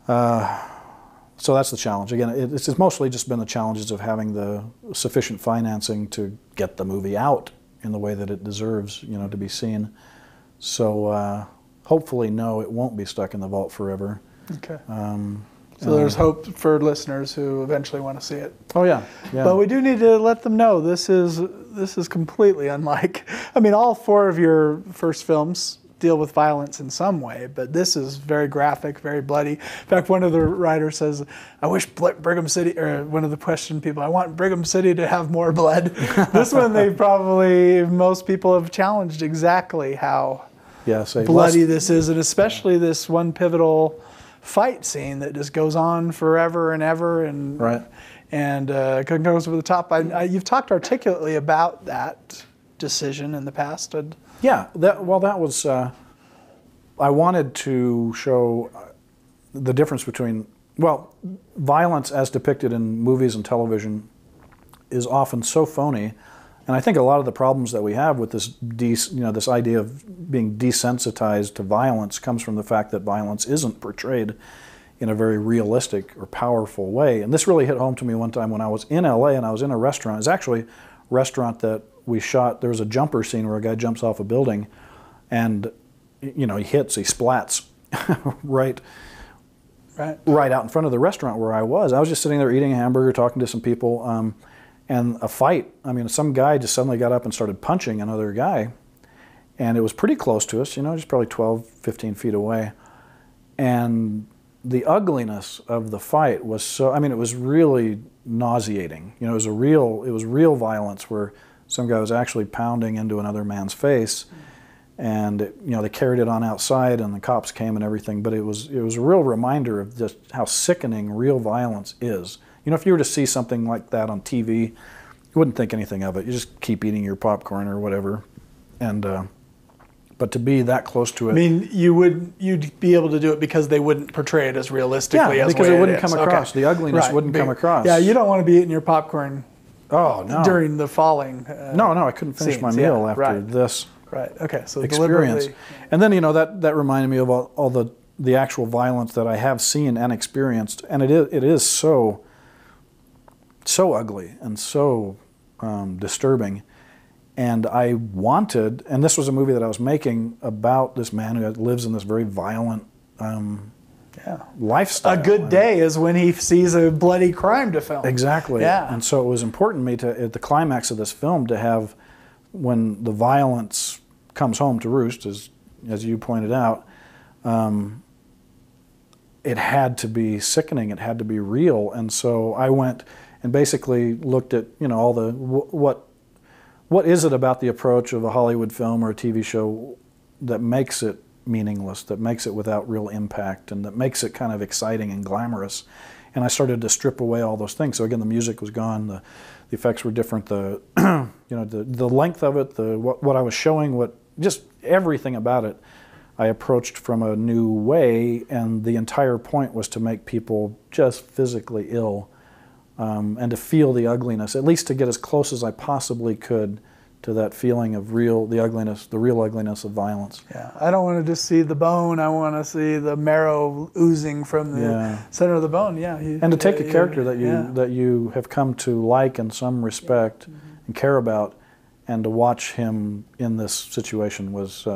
S2: that's the challenge. Again, it's mostly just been the challenges of having the sufficient financing to get the movie out in the way that it deserves, to be seen. So hopefully, no, it won't be stuck in the vault forever. Okay.
S1: So there's hope for listeners who eventually want to see it.
S2: Oh yeah, yeah.
S1: But we do need to let them know this is completely unlike. I mean, all four of your first films deal with violence in some way, but this is very graphic, very bloody. In fact, one of the writers says, I wish Brigham City, or one of the question people, I want Brigham City to have more blood. This one, most people have challenged exactly how bloody this is, and especially this one pivotal fight scene that just goes on forever and ever, and goes over the top. You've talked articulately about that decision in the past.
S2: Yeah, that was, I wanted to show the difference between, violence as depicted in movies and television is often so phony, and I think a lot of the problems that we have with this idea of being desensitized to violence comes from the fact that violence isn't portrayed in a very realistic or powerful way. And this really hit home to me one time when I was in LA and I was in a restaurant. It was actually a restaurant that we shot. There was a jumper scene where a guy jumps off a building, and he splats right out in front of the restaurant where I was. I was just sitting there eating a hamburger, talking to some people, and a fight. I mean, some guy just suddenly got up and started punching another guy, and it was pretty close to us, just probably 12, 15 feet away. And the ugliness of the fight was so, I mean, it was really nauseating. You know, it was real violence where some guy was actually pounding into another man's face, and you know, they carried it on outside and the cops came and everything, but it was a real reminder of just how sickening real violence is. You know, if you were to see something like that on TV, you wouldn't think anything of it. You just keep eating your popcorn or whatever. And but to be that close to it,
S1: I mean, you'd be able to do it because they wouldn't portray it as realistically as
S2: because
S1: the way
S2: it wouldn't
S1: is.
S2: come across.
S1: Okay.
S2: The ugliness wouldn't come across.
S1: Yeah, you don't want to be eating your popcorn.
S2: Oh no!
S1: During the falling.
S2: No, I couldn't finish my meal after this.
S1: Right. Okay. So
S2: experience, and then you know that reminded me of all the actual violence that I have seen and experienced, and it is so ugly and so disturbing. And I wanted, and this was a movie that I was making about this man who lives in this very violent lifestyle.
S1: A good day is when he sees a bloody crime to film.
S2: Exactly.
S1: Yeah.
S2: And so it was important to me to, at the climax of this film, to have, when the violence comes home to roost, as you pointed out, it had to be sickening. It had to be real. And so I went and basically looked at, you know, all the what is it about the approach of a Hollywood film or a TV show that makes it meaningless, that makes it without real impact, and that makes it kind of exciting and glamorous. And I started to strip away all those things. So again, the music was gone, the effects were different, the you know, the length of it, what I was showing, just everything about it, I approached from a new way, and the entire point was to make people just physically ill. And to feel the ugliness, at least to get as close as I possibly could to that feeling of the real ugliness of violence.
S1: Yeah, I don't want to just see the bone. I want to see the marrow oozing from the center of the bone. Yeah,
S2: and to take a character that you have come to like in some respect and care about, and to watch him in this situation was.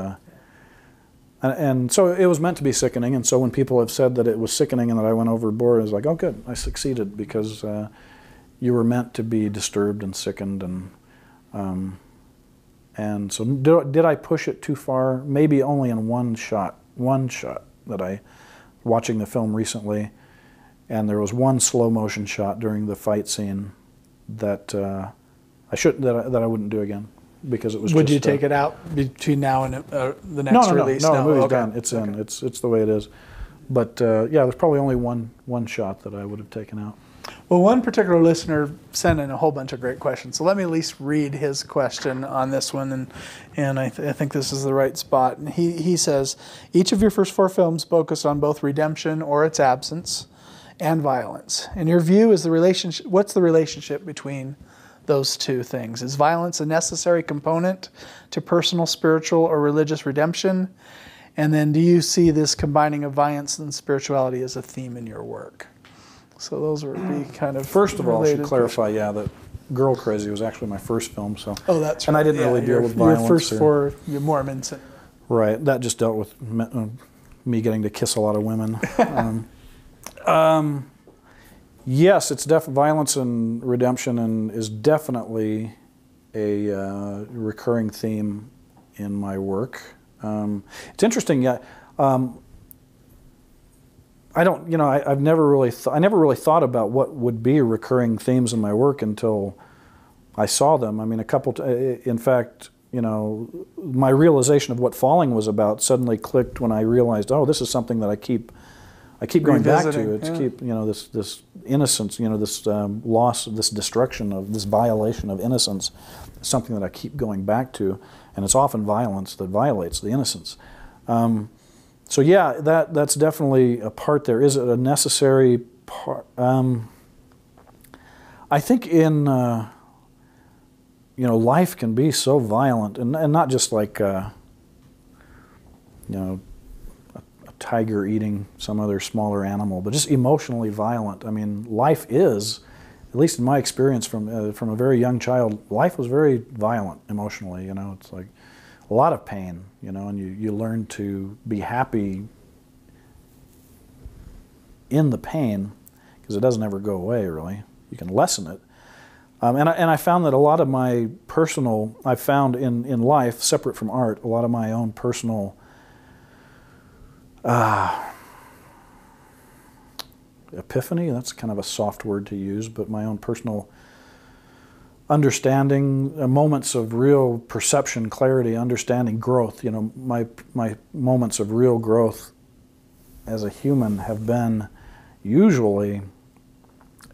S2: And so it was meant to be sickening, and so when people have said that it was sickening and that I went overboard, it's like, oh good, I succeeded, because you were meant to be disturbed and sickened, and so did I push it too far? Maybe only in one shot that I, watching the film recently, and there was one slow motion shot during the fight scene that that I wouldn't do again. Because it was.
S1: Would you take it out between now and the next release?
S2: No, the movie's done. It's in. It's the way it is. But yeah, there's probably only one shot that I would have taken out.
S1: Well, one particular listener sent in a whole bunch of great questions. So let me at least read his question on this one, and I think this is the right spot. And he says, each of your first 4 films focused on both redemption or its absence and violence. In your view, what's the relationship between those two things? Is violence a necessary component to personal, spiritual, or religious redemption? And then do you see this combining of violence and spirituality as a theme in your work? So those would be kind of
S2: First of all, I should clarify, that Girl Crazy was actually my first film. So
S1: that's right.
S2: And I didn't really deal with violence.
S1: Your first 4 Mormons.
S2: Right. That just dealt with me getting to kiss a lot of women. Yes, it's violence and redemption is definitely a recurring theme in my work. It's interesting. I've never really thought about what would be recurring themes in my work until I saw them. I mean, in fact, my realization of what Falling was about suddenly clicked when I realized, oh, this is something that I keep going back to. It's this innocence, this loss, this destruction of this violation of innocence, is something that I keep going back to, and it's often violence that violates the innocence. So yeah, that's definitely a part there. Is it a necessary part? I think in life can be so violent, and not just like a tiger eating some other smaller animal, but just emotionally violent. I mean, life is, at least in my experience from a very young child, life was very violent emotionally. It's like a lot of pain, and you learn to be happy in the pain, because it doesn't ever go away, really. You can lessen it. And I found that a lot of my personal, I found in life, separate from art, a lot of my own personal epiphany. That's kind of a soft word to use, but my own personal understanding, moments of real perception, clarity, understanding, growth. You know, my moments of real growth as a human have been usually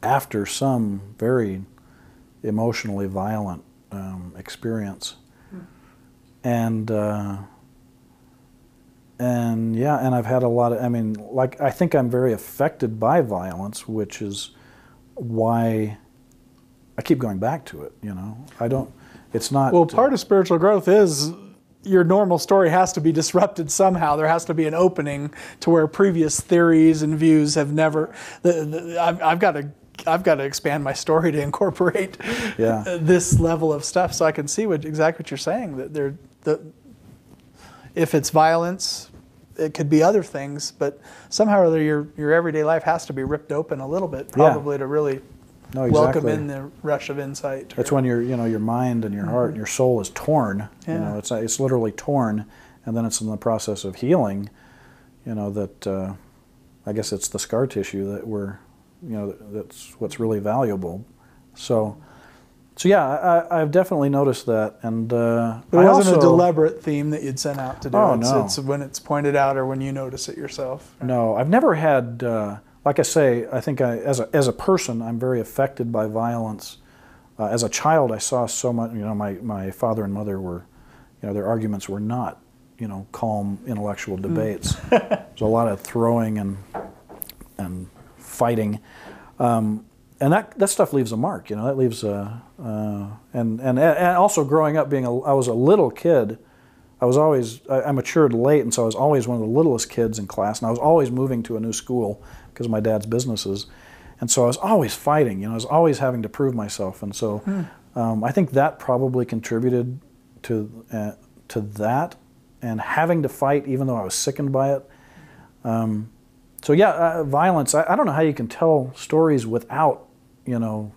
S2: after some very emotionally violent experience. And I've had a lot of, I mean, like, I think I'm very affected by violence, which is why I keep going back to it, you know. It's not...
S1: Well, part of spiritual growth is your normal story has to be disrupted somehow. There has to be an opening to where previous theories and views have never... I've got to expand my story to incorporate this level of stuff, so I can see exactly what you're saying, that if it's violence, it could be other things, but somehow or other your everyday life has to be ripped open a little bit, probably, to really welcome in the rush of insight.
S2: That's when your mind and your heart and your soul is torn. You know, it's literally torn, and then it's in the process of healing. You know, that I guess it's the scar tissue that that's what's really valuable. So yeah, I've definitely noticed that, and it
S1: wasn't a deliberate theme that you'd sent out to do.
S2: Oh, no.
S1: It's when it's pointed out or when you notice it yourself. Right?
S2: No, I've never had. Like I say, I think as a person, I'm very affected by violence. As a child, I saw so much. You know, my father and mother were, you know, their arguments were not, you know, calm intellectual debates. There's a lot of throwing and fighting, and that stuff leaves a mark. You know, that leaves and also growing up I was a little kid. I matured late, and so I was always one of the littlest kids in class, and I was always moving to a new school because of my dad's businesses, and so I was always fighting. You know, I was always having to prove myself, and so I think that probably contributed to that, and having to fight even though I was sickened by it. So yeah, violence. I don't know how you can tell stories without, you know,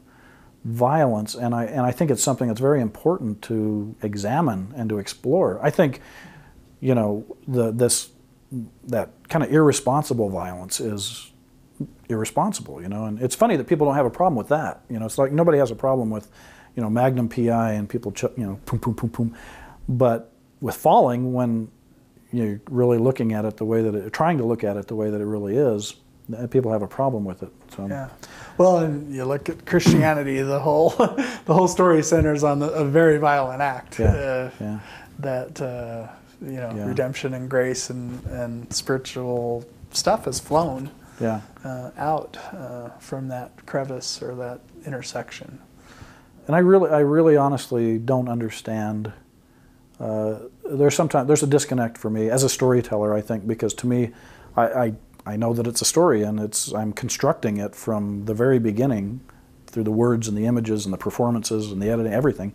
S2: violence, and I think it's something that's very important to examine and to explore. I think, you know, that kind of irresponsible violence is irresponsible, you know, and it's funny that people don't have a problem with that. You know, it's like nobody has a problem with, you know, Magnum PI and people, you know, boom, boom, boom, boom. But with falling, when you're really looking at it the way that trying to look at it the way that it really is, people have a problem with it. So.
S1: Yeah. Well, and you look at Christianity, the whole story centers on a very violent act. That you know, redemption and grace and spiritual stuff has flown out from that crevice or that intersection.
S2: And I really honestly don't understand. There's a disconnect for me as a storyteller, I think, because to me, I know that it's a story, and I'm constructing it from the very beginning through the words and the images and the performances and the editing, everything.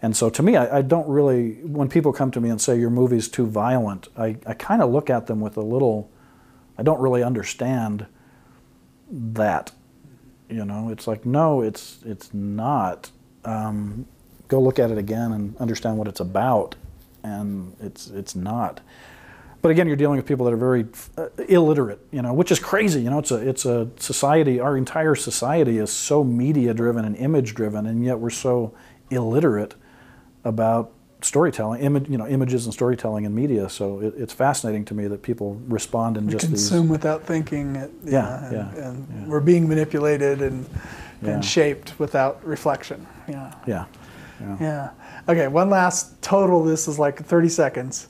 S2: And so to me, I don't really, when people come to me and say your movie's too violent, I kind of look at them with I don't really understand that. You know, it's like, no, it's not. Go look at it again and understand what it's about, and it's not. But again, you're dealing with people that are very illiterate, you know, which is crazy. You know, it's a society. Our entire society is so media-driven and image-driven, and yet we're so illiterate about storytelling, images and storytelling and media. So it's fascinating to me that people respond in just these.
S1: Consume without thinking. And we're being manipulated and shaped without reflection. Yeah. Okay, one last total. This is like 30 seconds.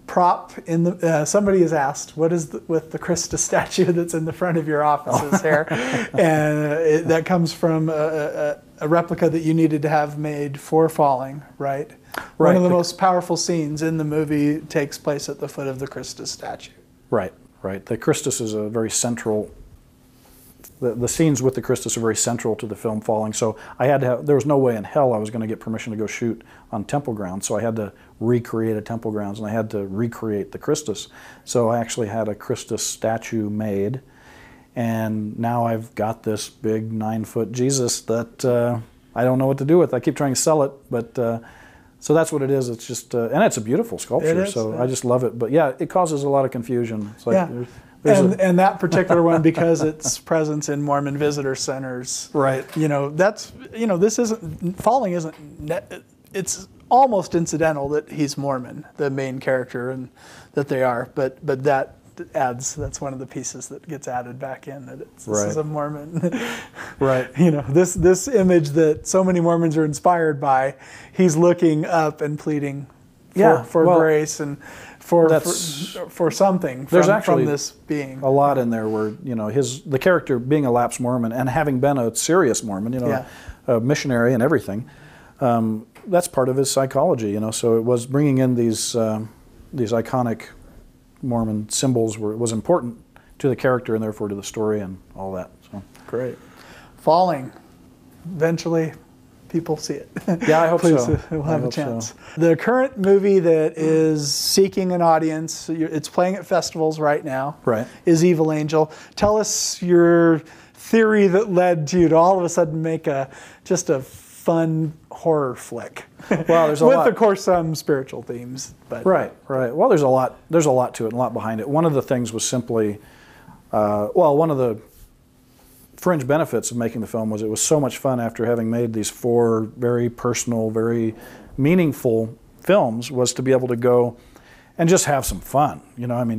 S1: Prop in the somebody has asked, what is with the Christus statue that's in the front of your offices here? And that comes from a replica that you needed to have made for falling, right? One of the most powerful scenes in the movie takes place at the foot of the Christus statue. Right.
S2: The Christus is a very central. The scenes with the Christus are very central to the film Falling. So I had to have, there was no way in hell I was going to get permission to go shoot on temple grounds. So I had to recreate a temple grounds, and I had to recreate the Christus. So I actually had a Christus statue made, and now I've got this big 9-foot Jesus that I don't know what to do with. I keep trying to sell it, but so that's what it is. It's just, and it's a beautiful sculpture. So I just love it. But yeah, it causes a lot of confusion. It's like
S1: And that particular one, because its presence in Mormon visitor centers,
S2: right?
S1: This Falling isn't. It's almost incidental that he's Mormon, the main character, and that they are. But that adds. That's one of the pieces that gets added back in. That this is a Mormon.
S2: Right.
S1: This image that so many Mormons are inspired by. He's looking up and pleading for grace and for something from this being.
S2: A lot in there where the character being a lapsed Mormon and having been a serious Mormon, a missionary and everything. That's part of his psychology, So it was bringing in these iconic Mormon symbols was important to the character and therefore to the story and all that. So
S1: great. Falling, eventually. People see it.
S2: Yeah, I hope so.
S1: We'll have a chance. So. The current movie that is seeking an audience, it's playing at festivals right now, is Evil Angel. Tell us your theory that led you to all of a sudden make just a fun horror flick.
S2: Well, there's a lot.
S1: With, of course, some spiritual themes. But. Right.
S2: Well, there's a lot to it and a lot behind it. One of the things was simply, one of the fringe benefits of making the film was it was so much fun after having made these 4 very personal, very meaningful films was to be able to go and just have some fun.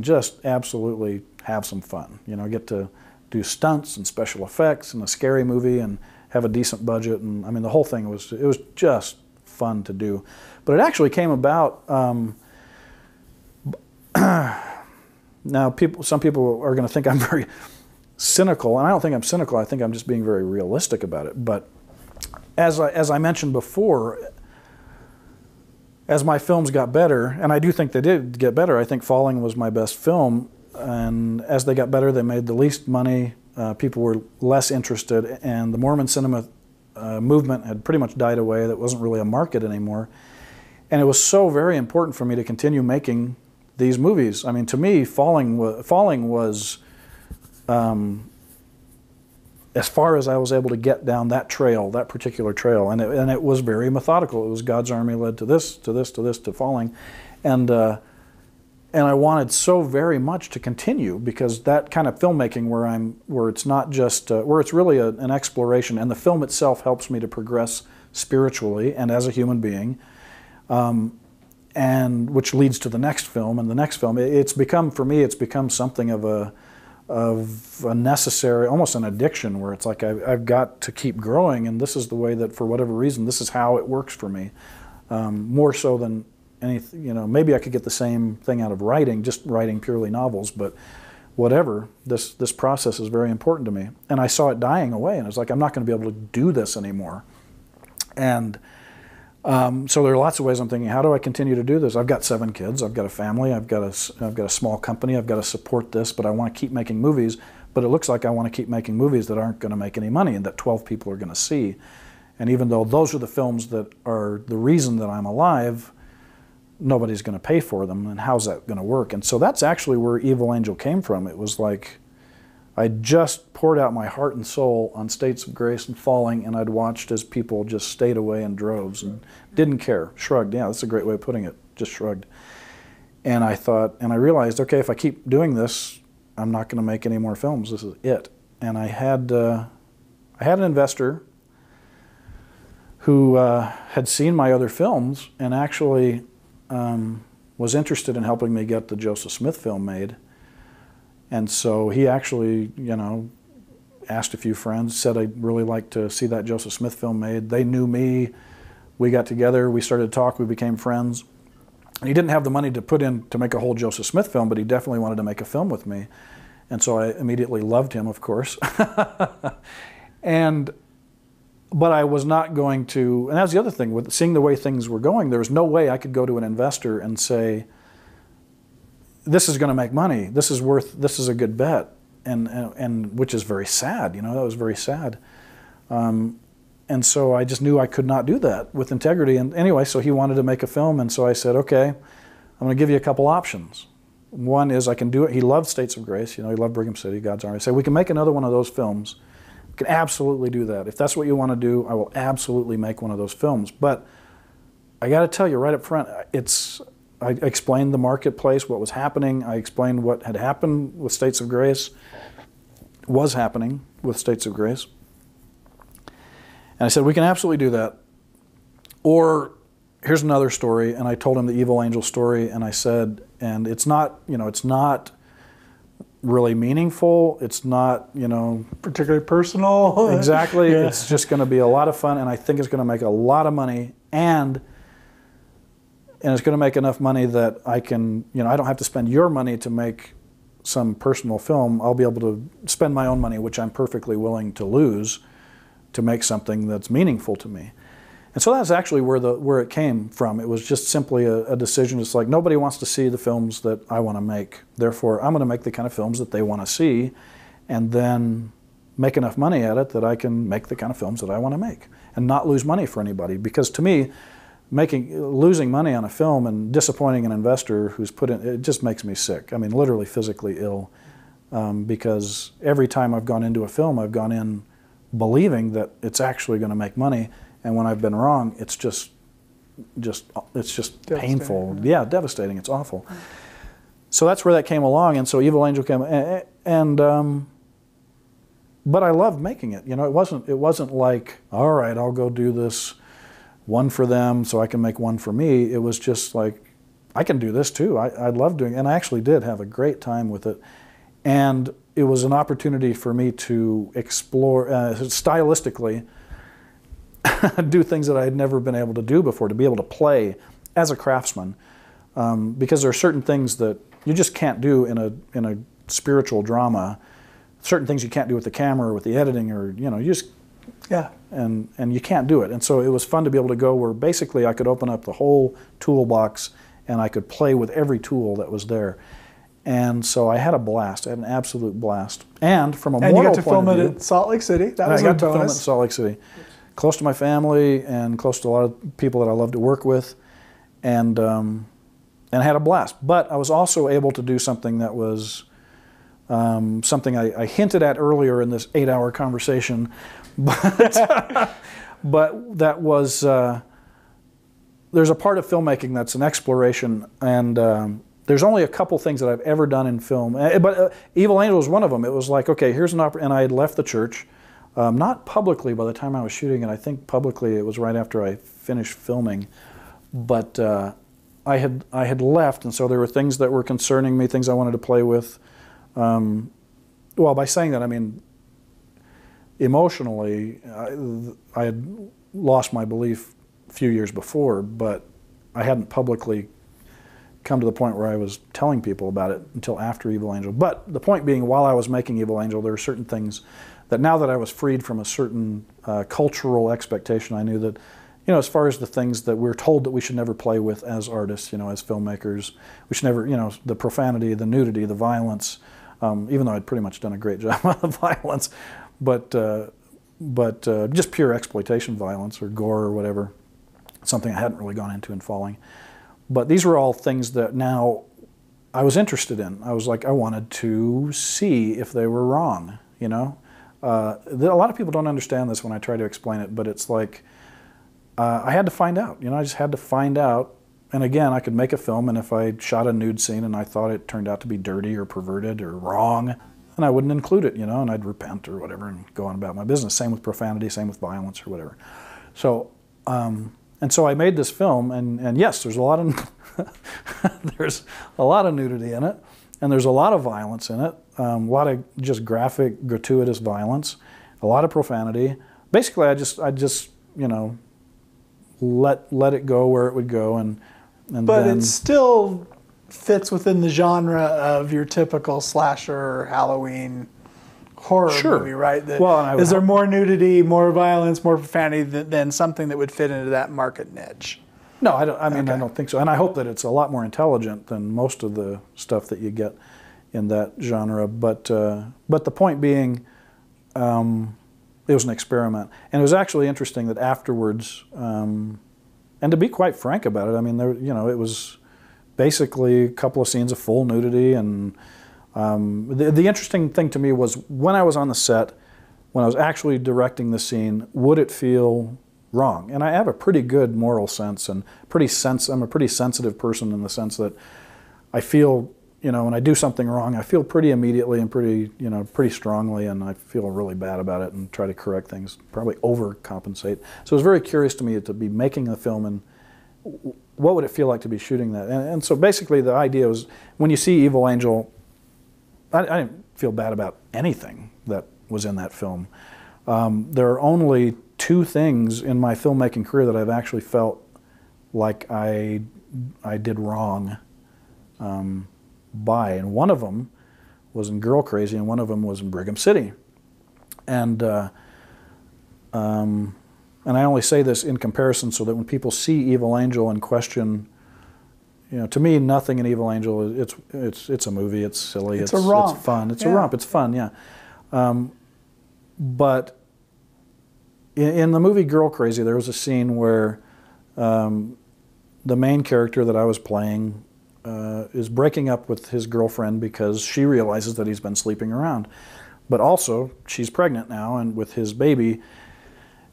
S2: Just absolutely have some fun. Get to do stunts and special effects and a scary movie and have a decent budget. And the whole thing was just fun to do. But it actually came about. Now, some people are going to think I'm very cynical, and I don't think I'm cynical. I think I'm just being very realistic about it. But as I mentioned before, as my films got better, and I do think they did get better. I think Falling was my best film, and as they got better, they made the least money. People were less interested, and the Mormon cinema movement had pretty much died away. That wasn't really a market anymore, and it was so very important for me to continue making these movies. To me, Falling was as far as I was able to get down that particular trail, and it was very methodical. It was God's Army led to this, to this, to this, to Falling, and I wanted so very much to continue because that kind of filmmaking where it's not just where it's really an exploration, and the film itself helps me to progress spiritually and as a human being, and which leads to the next film and the next film. It's become something of a necessary, almost an addiction, where it's like I've got to keep growing, and this is the way that, for whatever reason, this is how it works for me, more so than anything. Maybe I could get the same thing out of writing, just writing purely novels, but whatever, this process is very important to me. And I saw it dying away, and I was like, I'm not going to be able to do this anymore. And so there are lots of ways I'm thinking, how do I continue to do this? I've got 7 kids, I've got a family, I've got a small company, I've got to support this, but I want to keep making movies. But it looks like I want to keep making movies that aren't going to make any money and that 12 people are going to see. And even though those are the films that are the reason that I'm alive, nobody's going to pay for them, and how's that going to work? And so that's actually where Evil Angel came from. It was like I just poured out my heart and soul on States of Grace and Falling, and I'd watched as people just stayed away in droves and didn't care, shrugged. Yeah, that's a great way of putting it, just shrugged. And I thought, and I realized, okay, if I keep doing this, I'm not going to make any more films. This is it. And I had an investor who had seen my other films and actually was interested in helping me get the Joseph Smith film made. And so he actually, asked a few friends, said I'd really like to see that Joseph Smith film made. They knew me. We got together. We started to talk. We became friends. And he didn't have the money to put in to make a whole Joseph Smith film, but he definitely wanted to make a film with me. And so I immediately loved him, of course. But I was not going to, and that's the other thing, with seeing the way things were going, there was no way I could go to an investor and say, this is going to make money, this is a good bet, and which is very sad, that was very sad. And so I just knew I could not do that with integrity. And anyway, so he wanted to make a film, and so I said, okay, I'm going to give you a couple options. One is I can do it. He loved States of Grace, he loved Brigham City, God's Army. I said, we can make another one of those films. We can absolutely do that. If that's what you want to do, I will absolutely make one of those films. But I got to tell you right up front, it's I explained the marketplace, what was happening. I explained what had happened with States of Grace, was happening with States of Grace. And I said, we can absolutely do that. Or here's another story. And I told him the evil angel story. And I said, and it's not, it's not really meaningful. It's not,
S1: particularly personal.
S2: Exactly.
S1: Yeah.
S2: It's just going to be a lot of fun. And I think it's going to make a lot of money. And it's going to make enough money that I can, I don't have to spend your money to make some personal film. I'll be able to spend my own money, which I'm perfectly willing to lose, to make something that's meaningful to me. And so that's actually where it came from. It was just simply a decision. It's like, nobody wants to see the films that I want to make. Therefore, I'm going to make the kind of films that they want to see, and then make enough money at it that I can make the kind of films that I want to make and not lose money for anybody. Because to me, losing money on a film and disappointing an investor who's put in, it just makes me sick. I mean, literally physically ill. Because every time I've gone into a film, I've gone in believing that it's actually going to make money. And when I've been wrong, it's just painful. Yeah, devastating. It's awful. So that's where that came along. And so Evil Angel came, but I loved making it. It wasn't like, all right, I'll go do this one for them so I can make one for me. It was just like, I can do this too. I love doing it. And I actually did have a great time with it. And it was an opportunity for me to explore, stylistically, do things that I had never been able to do before, to be able to play as a craftsman. Because there are certain things that you just can't do in a spiritual drama. Certain things you can't do with the camera or with the editing, or you just and you can't do it. And so it was fun to be able to go where basically I could open up the whole toolbox and I could play with every tool that was there. And so I had a blast. I had an absolute blast. And from a moral point of view,
S1: you got to film it at Salt Lake City. That was a bonus. I got to film it in
S2: Salt Lake City, close to my family and close to a lot of people that I love to work with, and I had a blast. But I was also able to do something that was something I hinted at earlier in this 8-hour conversation, but that was there's a part of filmmaking that's an exploration, and there's only a couple things that I've ever done in film, but Evil Angel was one of them. It was like, okay, here's an opportunity, and I had left the church, not publicly by the time I was shooting it. I think publicly it was right after I finished filming, but I had left, and so there were things that were concerning me, things I wanted to play with. Well, by saying that, I mean, emotionally, I had lost my belief a few years before, but I hadn't publicly come to the point where I was telling people about it until after Evil Angel. But the point being, while I was making Evil Angel, there were certain things that now that I was freed from a certain cultural expectation, I knew that, as far as the things that we're told that we should never play with as artists, as filmmakers, we should never, the profanity, the nudity, the violence, even though I'd pretty much done a great job on the violence, but just pure exploitation violence or gore or whatever, something I hadn't really gone into in Falling. But these were all things that now I was interested in. I was like, I wanted to see if they were wrong, A lot of people don't understand this when I try to explain it, but it's like, I had to find out, I just had to find out. And again, I could make a film, and if I shot a nude scene and I thought it turned out to be dirty or perverted or wrong, then I wouldn't include it, and I'd repent or whatever and go on about my business. Same with profanity, same with violence or whatever. So, and so I made this film, and yes, there's a lot of nudity in it, and there's a lot of violence in it, a lot of just graphic, gratuitous violence, a lot of profanity. Basically, I just let it go where it would go, but then,
S1: it still fits within the genre of your typical slasher, Halloween horror movie, right? Is there more nudity, more violence, more profanity than something that would fit into that market niche?
S2: No, I don't. I mean, I don't think so. And I hope that it's a lot more intelligent than most of the stuff that you get in that genre. But the point being, it was an experiment, and it was actually interesting that afterwards, and to be quite frank about it, I mean, it was basically a couple of scenes of full nudity, and the interesting thing to me was when I was on the set, when I was actually directing the scene, would it feel wrong. And I have a pretty good moral sense, and I'm a pretty sensitive person in the sense that I feel, when I do something wrong, I feel pretty immediately and pretty strongly, and I feel really bad about it and try to correct things, probably overcompensate. So it was very curious to me to be making the film, and what would it feel like to be shooting that? And so basically the idea was, when you see Evil Angel, I didn't feel bad about anything that was in that film. There are only 2 things in my filmmaking career that I've actually felt like I did wrong by, and one of them was in Girl Crazy, and one of them was in Brigham City. And I only say this in comparison so that when people see Evil Angel and question, to me, nothing in Evil Angel, it's a movie, it's silly,
S1: it's a romp.
S2: It's fun, it's a romp, it's fun, yeah. But in the movie Girl Crazy, there was a scene where the main character that I was playing is breaking up with his girlfriend because she realizes that he's been sleeping around. But also, she's pregnant now and with his baby,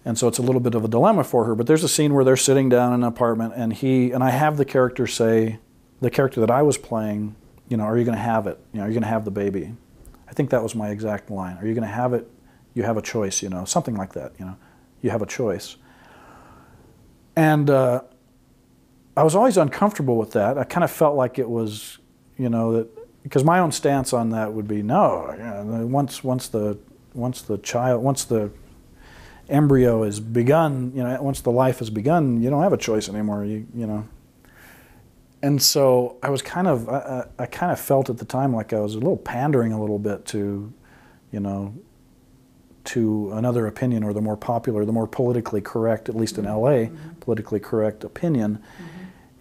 S2: and so it's a little bit of a dilemma for her. But there's a scene where they're sitting down in an apartment, and I have the character say, the character that I was playing, are you going to have it? Are you going to have the baby? I think that was my exact line. Are you going to have it? You have a choice, something like that, You have a choice. And I was always uncomfortable with that. I kind of felt like it was, that, because my own stance on that would be no. Once the embryo is begun, once the life has begun, you don't have a choice anymore. And so I was I kind of felt at the time like I was a little pandering a little bit to, to another opinion, or the more popular, the more politically correct, at least in LA, politically correct opinion.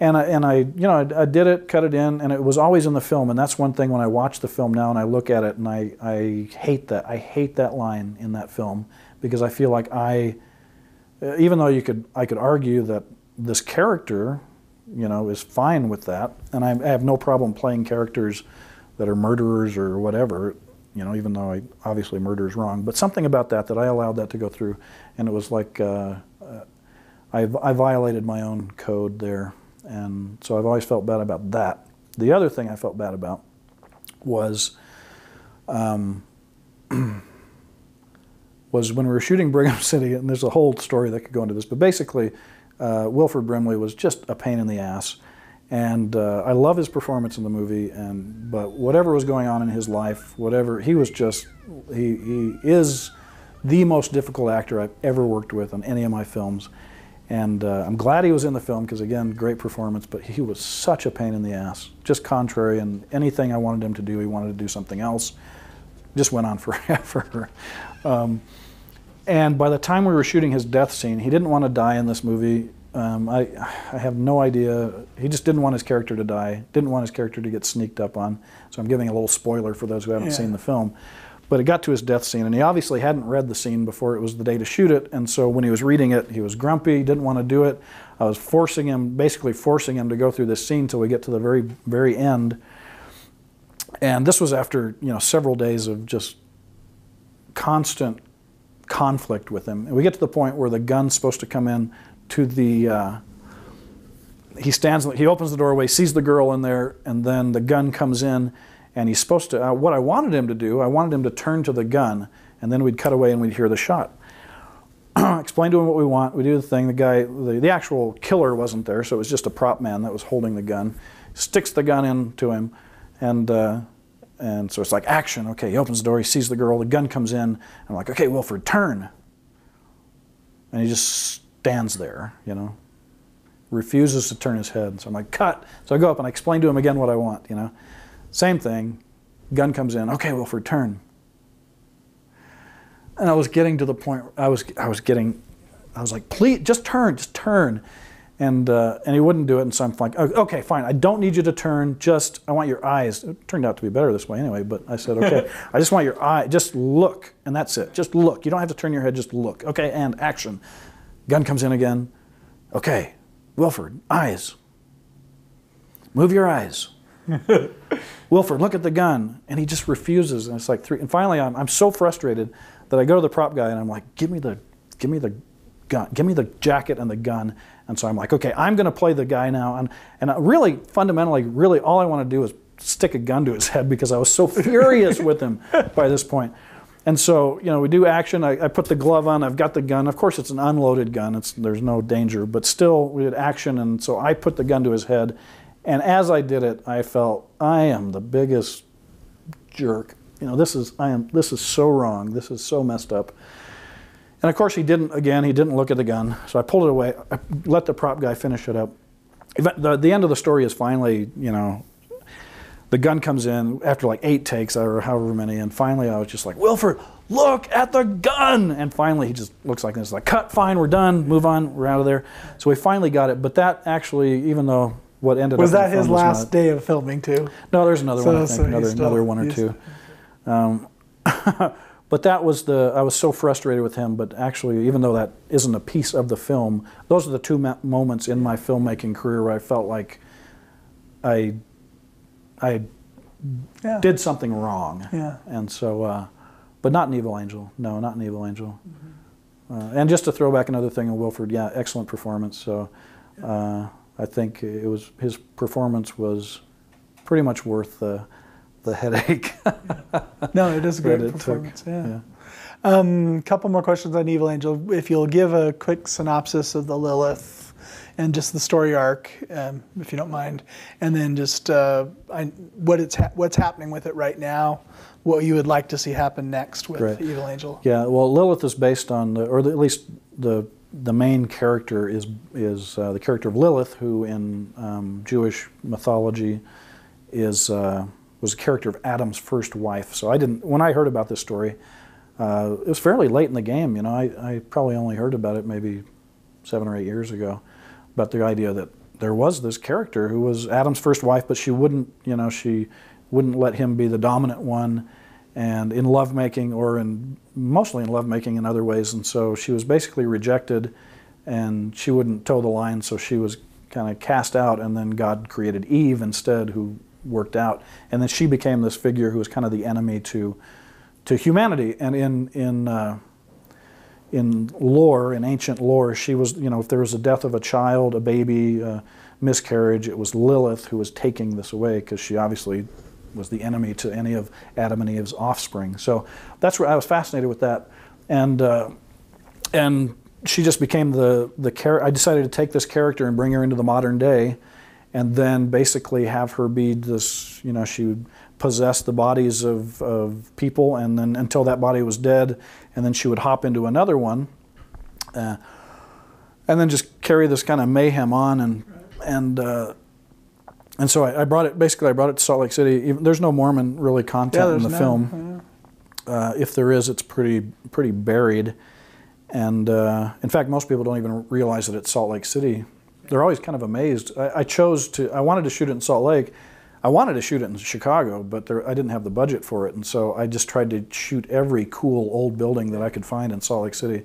S2: And I did it, cut it in, and it was always in the film. And that's one thing when I watch the film now and I look at it, and I hate that. I hate that line in that film, because I feel like even though I could argue that this character, is fine with that, and I have no problem playing characters that are murderers or whatever, even though obviously murder is wrong. But something about that I allowed that to go through, and it was like I violated my own code there. And so I've always felt bad about that. The other thing I felt bad about was was when we were shooting Brigham City, and there's a whole story that could go into this, but basically Wilford Brimley was just a pain in the ass. And I love his performance in the movie, but whatever was going on in his life, he is the most difficult actor I've ever worked with on any of my films. And I'm glad he was in the film, because again, great performance, but he was such a pain in the ass, just contrary, and anything I wanted him to do, he wanted to do something else. Just went on forever. And by the time we were shooting his death scene, he didn't want to die in this movie. I have no idea. He just didn't want his character to die, didn't want his character to get sneaked up on. So I'm giving a little spoiler for those who haven't seen the film. But it got to his death scene, and he obviously hadn't read the scene before it was the day to shoot it, and so when he was reading it, he was grumpy, didn't want to do it. I was basically forcing him to go through this scene till we get to the very, very end. And this was after, several days of just constant conflict with him. And we get to the point where the gun's supposed to come in to the, he opens the doorway, sees the girl in there, and then the gun comes in, and he's supposed to, what I wanted him to do, I wanted him to turn to the gun, and then we'd cut away and we'd hear the shot. Explain to him what we want, we do the thing, the actual killer wasn't there, so it was just a prop man that was holding the gun. Sticks the gun into him, and so it's like action. Okay, he opens the door, he sees the girl, the gun comes in, and I'm like, okay, Wilford, turn. And he just stands there, refuses to turn his head. So I'm like, cut. So I go up and I explain to him again what I want, Same thing, gun comes in, okay, Wilford, turn. And I was getting to the point, I was like, please, just turn. And he wouldn't do it, and so I'm like, okay, fine, I don't need you to turn, I want your eyes. It turned out to be better this way anyway, but I said, okay, I just want your eye, just look, and that's it, just look. You don't have to turn your head, just look. Okay, and action. Gun comes in again. Okay, Wilford, eyes. Move your eyes. Wilford, look at the gun. And he just refuses, and it's like and finally I'm so frustrated that I go to the prop guy and I'm like, give me the gun. Give me the jacket and the gun. And so I'm like, okay, I'm going to play the guy now. And really, fundamentally, really all I want to do is stick a gun to his head because I was so furious with him by this point. And so, we do action. I put the glove on. I've got the gun. Of course, it's an unloaded gun. There's no danger. But still, we did action. And so I put the gun to his head. And as I did it, I felt, I am the biggest jerk. This is so wrong. This is so messed up. And of course he didn't look at the gun. So I pulled it away. I let the prop guy finish it up. The end of the story is finally, the gun comes in after like 8 takes or however many. And finally I was just like, Wilford, look at the gun. And finally he just looks like this, like, cut, fine, we're done, move on, we're out of there. So we finally got it. But that actually, even though what ended
S1: was
S2: up
S1: that his last day of filming too?
S2: No, there's another one, I think, another one or two. But that was I was so frustrated with him, but actually, even though that isn't a piece of the film, those are the 2 moments in my filmmaking career where I felt like I did something wrong.
S1: Yeah.
S2: And so, but not an Evil Angel. No, not an Evil Angel. And just to throw back another thing on Wilford, yeah, excellent performance. So I think his performance was pretty much worth the headache.
S1: No, it is a great performance. Yeah. Couple more questions on Evil Angel. If you'll give a quick synopsis of the Lilith and just the story arc, if you don't mind, and then just what's happening with it right now, what you would like to see happen next with Evil Angel.
S2: Yeah. Well, Lilith is based on, at least the main character is the character of Lilith, who in Jewish mythology was a character of Adam's first wife. So when I heard about this story, it was fairly late in the game. I probably only heard about it maybe 7 or 8 years ago, about the idea that there was this character who was Adam's first wife, but she wouldn't let him be the dominant one, and in lovemaking, or mostly in lovemaking in other ways, and so she was basically rejected, and she wouldn't toe the line, so she was kind of cast out, and then God created Eve instead, who worked out, and then she became this figure who was kind of the enemy to humanity. And in lore, in ancient lore, she was, if there was a death of a child, a baby, miscarriage, it was Lilith who was taking this away, because she obviously was the enemy to any of Adam and Eve's offspring. So that's where I was fascinated with that, and she just became the character. I decided to take this character and bring her into the modern day, and then basically have her be this, she would possess the bodies of people, and then until that body was dead, and then she would hop into another one, and then just carry this kind of mayhem on, and so I brought it to Salt Lake City. There's no Mormon really content in the film. If there is, it's pretty buried, and in fact, most people don't even realize that it's Salt Lake City. They're always kind of amazed. I wanted to shoot it in Salt Lake. I wanted to shoot it in Chicago, but I didn't have the budget for it, and so I just tried to shoot every cool old building that I could find in Salt Lake City,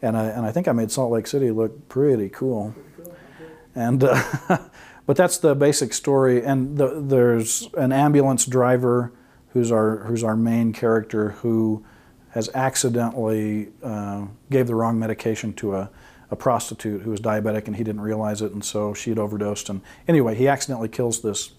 S2: and I think I made Salt Lake City look pretty cool. And but that's the basic story. And there's an ambulance driver who's our main character, who has accidentally gave the wrong medication to a prostitute who was diabetic, and he didn't realize it, and so she had overdosed. And anyway, he accidentally kills this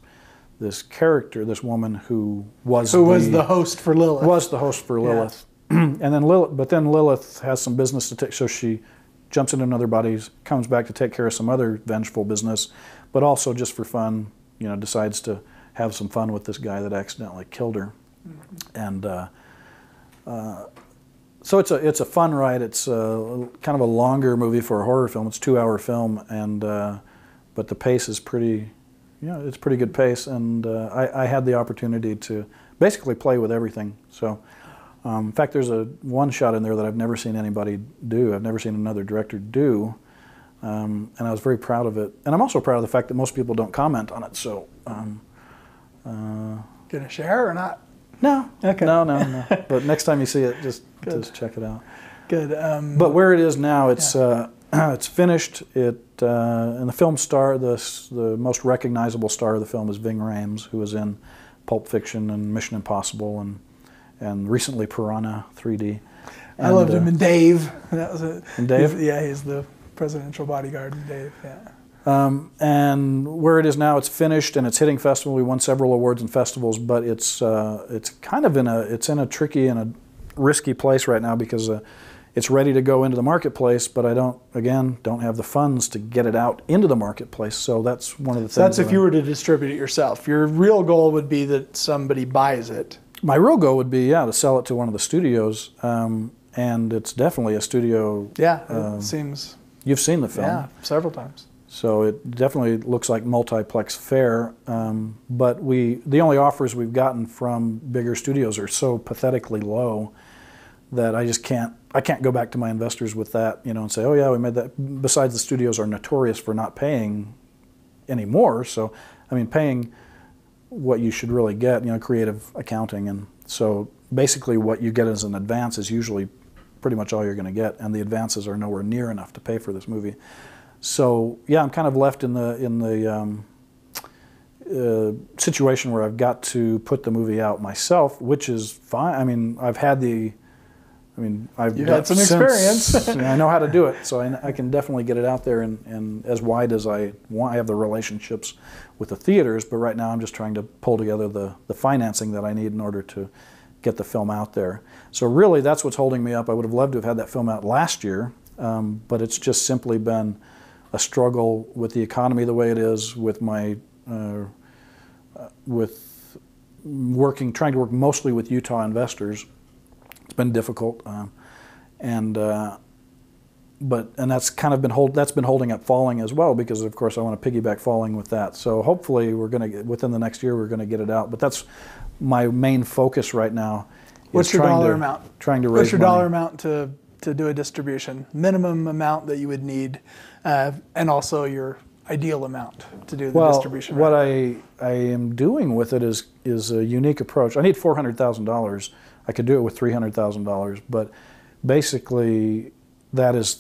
S2: character, this woman who was
S1: the host for Lilith.
S2: Was the host for Lilith. Yeah. And then Lilith has some business to take, so she jumps into another body, comes back to take care of some other vengeful business, but also just for fun, decides to have some fun with this guy that accidentally killed her. Mm-hmm. And so it's a fun ride. It's kind of a longer movie for a horror film. It's a 2-hour film, and but the pace is pretty, it's pretty good pace. And I had the opportunity to basically play with everything. So, in fact, there's one shot in there that I've never seen anybody do. I've never seen another director do, and I was very proud of it. And I'm also proud of the fact that most people don't comment on it. So,
S1: gonna share or not?
S2: No. Okay. No. But next time you see it, just check it out.
S1: Good.
S2: But where it is now, it's it's finished. And the film star, the most recognizable star of the film is Ving Rhames, who was in Pulp Fiction and Mission Impossible and recently Piranha 3D.
S1: I loved him in Dave. That was it.
S2: In Dave?
S1: He's the presidential bodyguard in Dave, yeah.
S2: And where it is now, it's finished and it's hitting festival. We won several awards and festivals, but it's kind of in a tricky and a risky place right now because it's ready to go into the marketplace, but I don't have the funds to get it out into the marketplace. So that's one of the things.
S1: That's if you were to distribute it yourself. Your real goal would be that somebody buys it.
S2: My real goal would be, to sell it to one of the studios, and it's definitely a studio.
S1: Yeah, it seems.
S2: You've seen the film.
S1: Yeah, several times.
S2: So it definitely looks like multiplex fare, but the only offers we've gotten from bigger studios are so pathetically low that I can't go back to my investors with that, and say, oh yeah, we made that. Besides, the studios are notorious for not paying anymore. So, I mean, paying what you should really get, creative accounting, and so basically what you get as an advance is usually pretty much all you're going to get, and the advances are nowhere near enough to pay for this movie. So yeah, I'm kind of left in the situation where I've got to put the movie out myself, which is fine. I mean, I've had some experience. I know how to do it, so I can definitely get it out there and as wide as I want. I have the relationships with the theaters, but right now I'm just trying to pull together the financing that I need in order to get the film out there. So really, that's what's holding me up. I would have loved to have had that film out last year, but it's just simply been a struggle with the economy the way it is, with my trying to work mostly with Utah investors. It's been difficult, and that's kind of been holding up Falling as well, because of course I want to piggyback Falling with that. So hopefully within the next year we're going to get it out. But that's my main focus right now.
S1: What's your dollar amount?
S2: Trying to raise
S1: What's your
S2: money.
S1: dollar amount to do a distribution? Minimum amount that you would need, and also your ideal amount to do the distribution.
S2: What I am doing with it is a unique approach. I need $400,000. I could do it with $300,000, but basically that's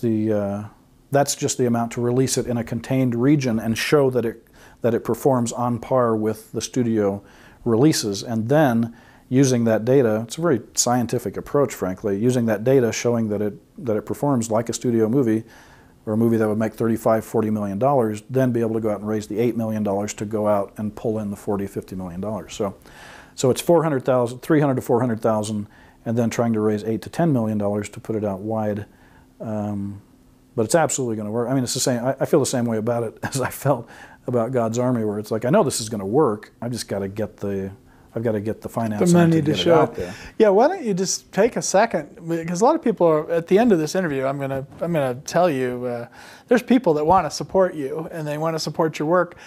S2: just the amount to release it in a contained region and show that it performs on par with the studio releases, and then using that data. It's a very scientific approach, frankly. Using that data, showing that it performs like a studio movie, or a movie that would make $35–40 million, then be able to go out and raise the $8 million to go out and pull in the $40–50 million. So it's $300,000 to $400,000, and then trying to raise $8–10 million to put it out wide. But it's absolutely going to work. I mean, it's the same. I feel the same way about it as I felt about God's Army, where it's like, I know this is going to work. I've just got to get the financing,
S1: the money
S2: to
S1: show
S2: it out there.
S1: Yeah, why don't you just take a second, because a lot of people are, at the end of this interview, I'm gonna tell you, there's people that want to support you and they want to support your work,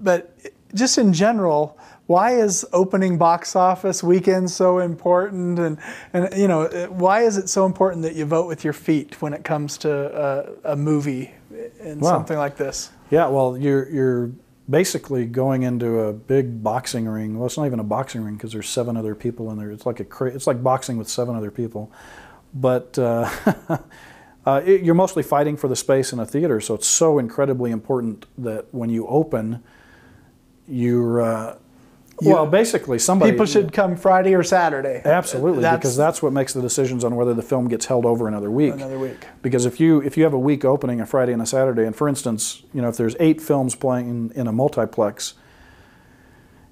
S1: but just in general, why is opening box office weekend so important, and why is it so important that you vote with your feet when it comes to a movie and something like this? Yeah,
S2: well, you're basically going into a big boxing ring. Well, it's not even a boxing ring because there's 7 other people in there. It's like boxing with 7 other people, but you're mostly fighting for the space in a theater. So it's so incredibly important that when you open, basically people should come Friday or Saturday. Absolutely, because that's what makes the decisions on whether the film gets held over another week. Because if you have a week opening, a Friday and a Saturday, and for instance, if there's 8 films playing in a multiplex,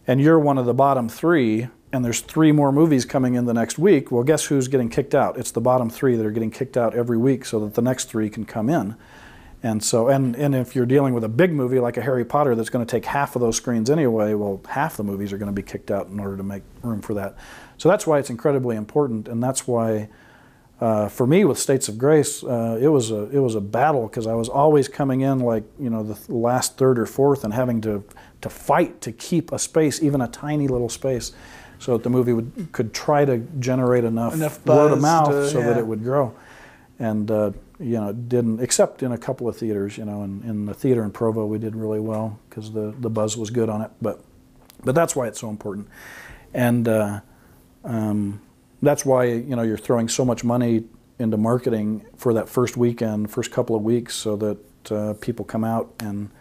S2: and you're one of the bottom 3, and there's 3 more movies coming in the next week, well, guess who's getting kicked out? It's the bottom 3 that are getting kicked out every week, so that the next 3 can come in. And so, and if you're dealing with a big movie like a Harry Potter that's going to take half of those screens anyway, well, half the movies are going to be kicked out in order to make room for that. So that's why it's incredibly important, and that's why, for me with States of Grace, it was a battle, because I was always coming in like the last third or fourth and having to fight to keep a space, even a tiny little space, so that the movie could try to generate enough word of mouth so that it would grow. And it didn't, except in a couple of theaters. In the theater in Provo we did really well because the buzz was good on it. But that's why it's so important, and that's why you're throwing so much money into marketing for that first weekend, first couple of weeks, so that people come out and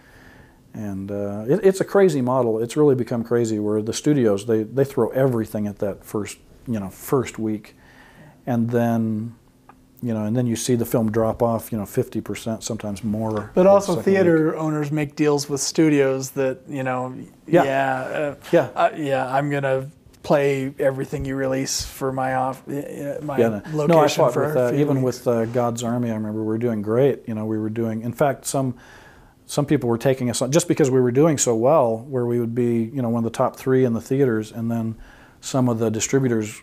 S2: it's a crazy model. It's really become crazy where the studios they throw everything at that first week, and then and then you see the film drop off, 50%, sometimes more.
S1: But also theater owners make deals with studios that, I'm going to play everything you release for my location.
S2: No, I fought
S1: for
S2: with that. Even
S1: weeks.
S2: with God's Army, I remember we were doing great. We were doing, in fact, some people were taking us on, just because we were doing so well, where we would be, one of the top 3 in the theaters, and then some of the distributors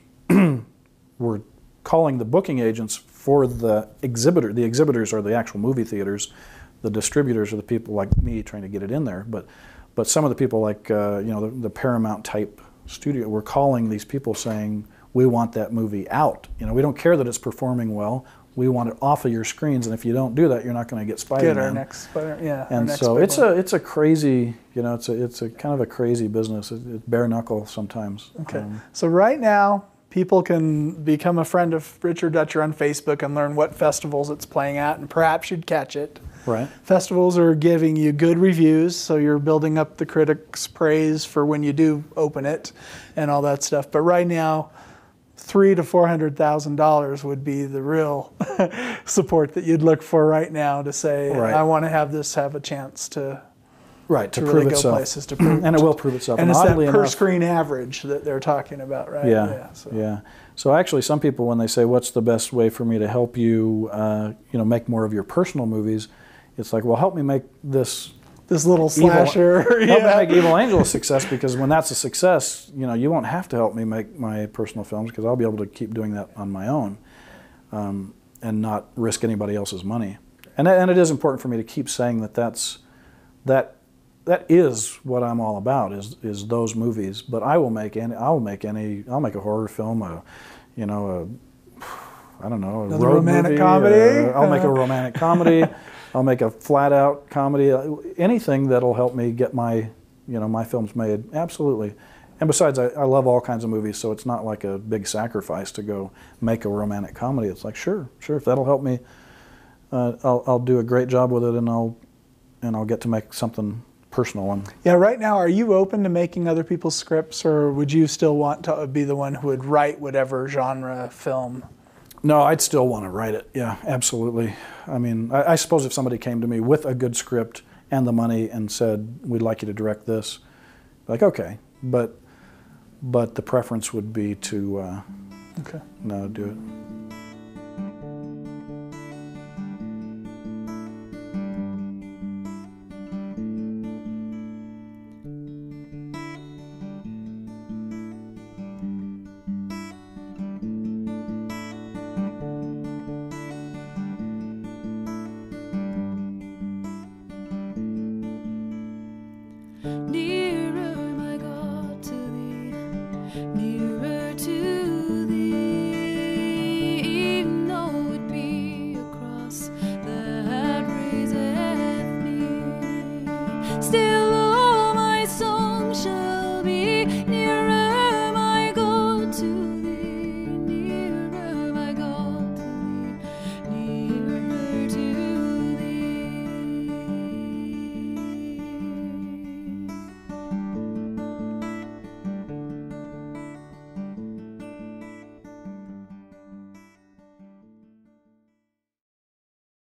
S2: were calling the booking agents for the exhibitor. The exhibitors are the actual movie theaters. The distributors are the people like me trying to get it in there. But some of the people like, the Paramount type studio were calling these people saying, we want that movie out. We don't care that it's performing well. We want it off of your screens, and if you don't do that, you're not going to get Spider-Man.
S1: Get our next Spider-Man, yeah.
S2: And so it's a crazy, it's a kind of a crazy business. It's bare knuckle sometimes.
S1: Okay. So right now, people can become a friend of Richard Dutcher on Facebook and learn what festivals it's playing at, and perhaps you'd catch it.
S2: Right.
S1: Festivals are giving you good reviews, so you're building up the critics' praise for when you do open it and all that stuff. But right now, $300,000 to $400,000 would be the real support that you'd look for right now to say, I want to have this have a chance to
S2: prove
S1: really
S2: itself.
S1: Go places to prove
S2: and it will prove itself.
S1: And it's that per screen average that they're talking about, right?
S2: Yeah. So actually, some people, when they say, "What's the best way for me to help you, make more of your personal movies?" It's like, well, help me make this
S1: little slasher.
S2: Help me make Evil Angel a success, because when that's a success, you won't have to help me make my personal films, because I'll be able to keep doing that on my own, and not risk anybody else's money. And it is important for me to keep saying that is what I'm all about, is those movies. But I'll make a horror film, a
S1: romantic
S2: movie,
S1: comedy.
S2: I'll make a romantic comedy. I'll make a flat-out comedy. Anything that'll help me get my films made. Absolutely. And besides, I love all kinds of movies, so it's not like a big sacrifice to go make a romantic comedy. It's like, sure, if that'll help me, I'll do a great job with it, and I'll get to make something personal one.
S1: Yeah, right now, are you open to making other people's scripts, or would you still want to be the one who would write whatever genre film?
S2: No, I'd still want to write it. Yeah, absolutely. I mean, I suppose if somebody came to me with a good script and the money and said, we'd like you to direct this, like, okay. But the preference would be to do it.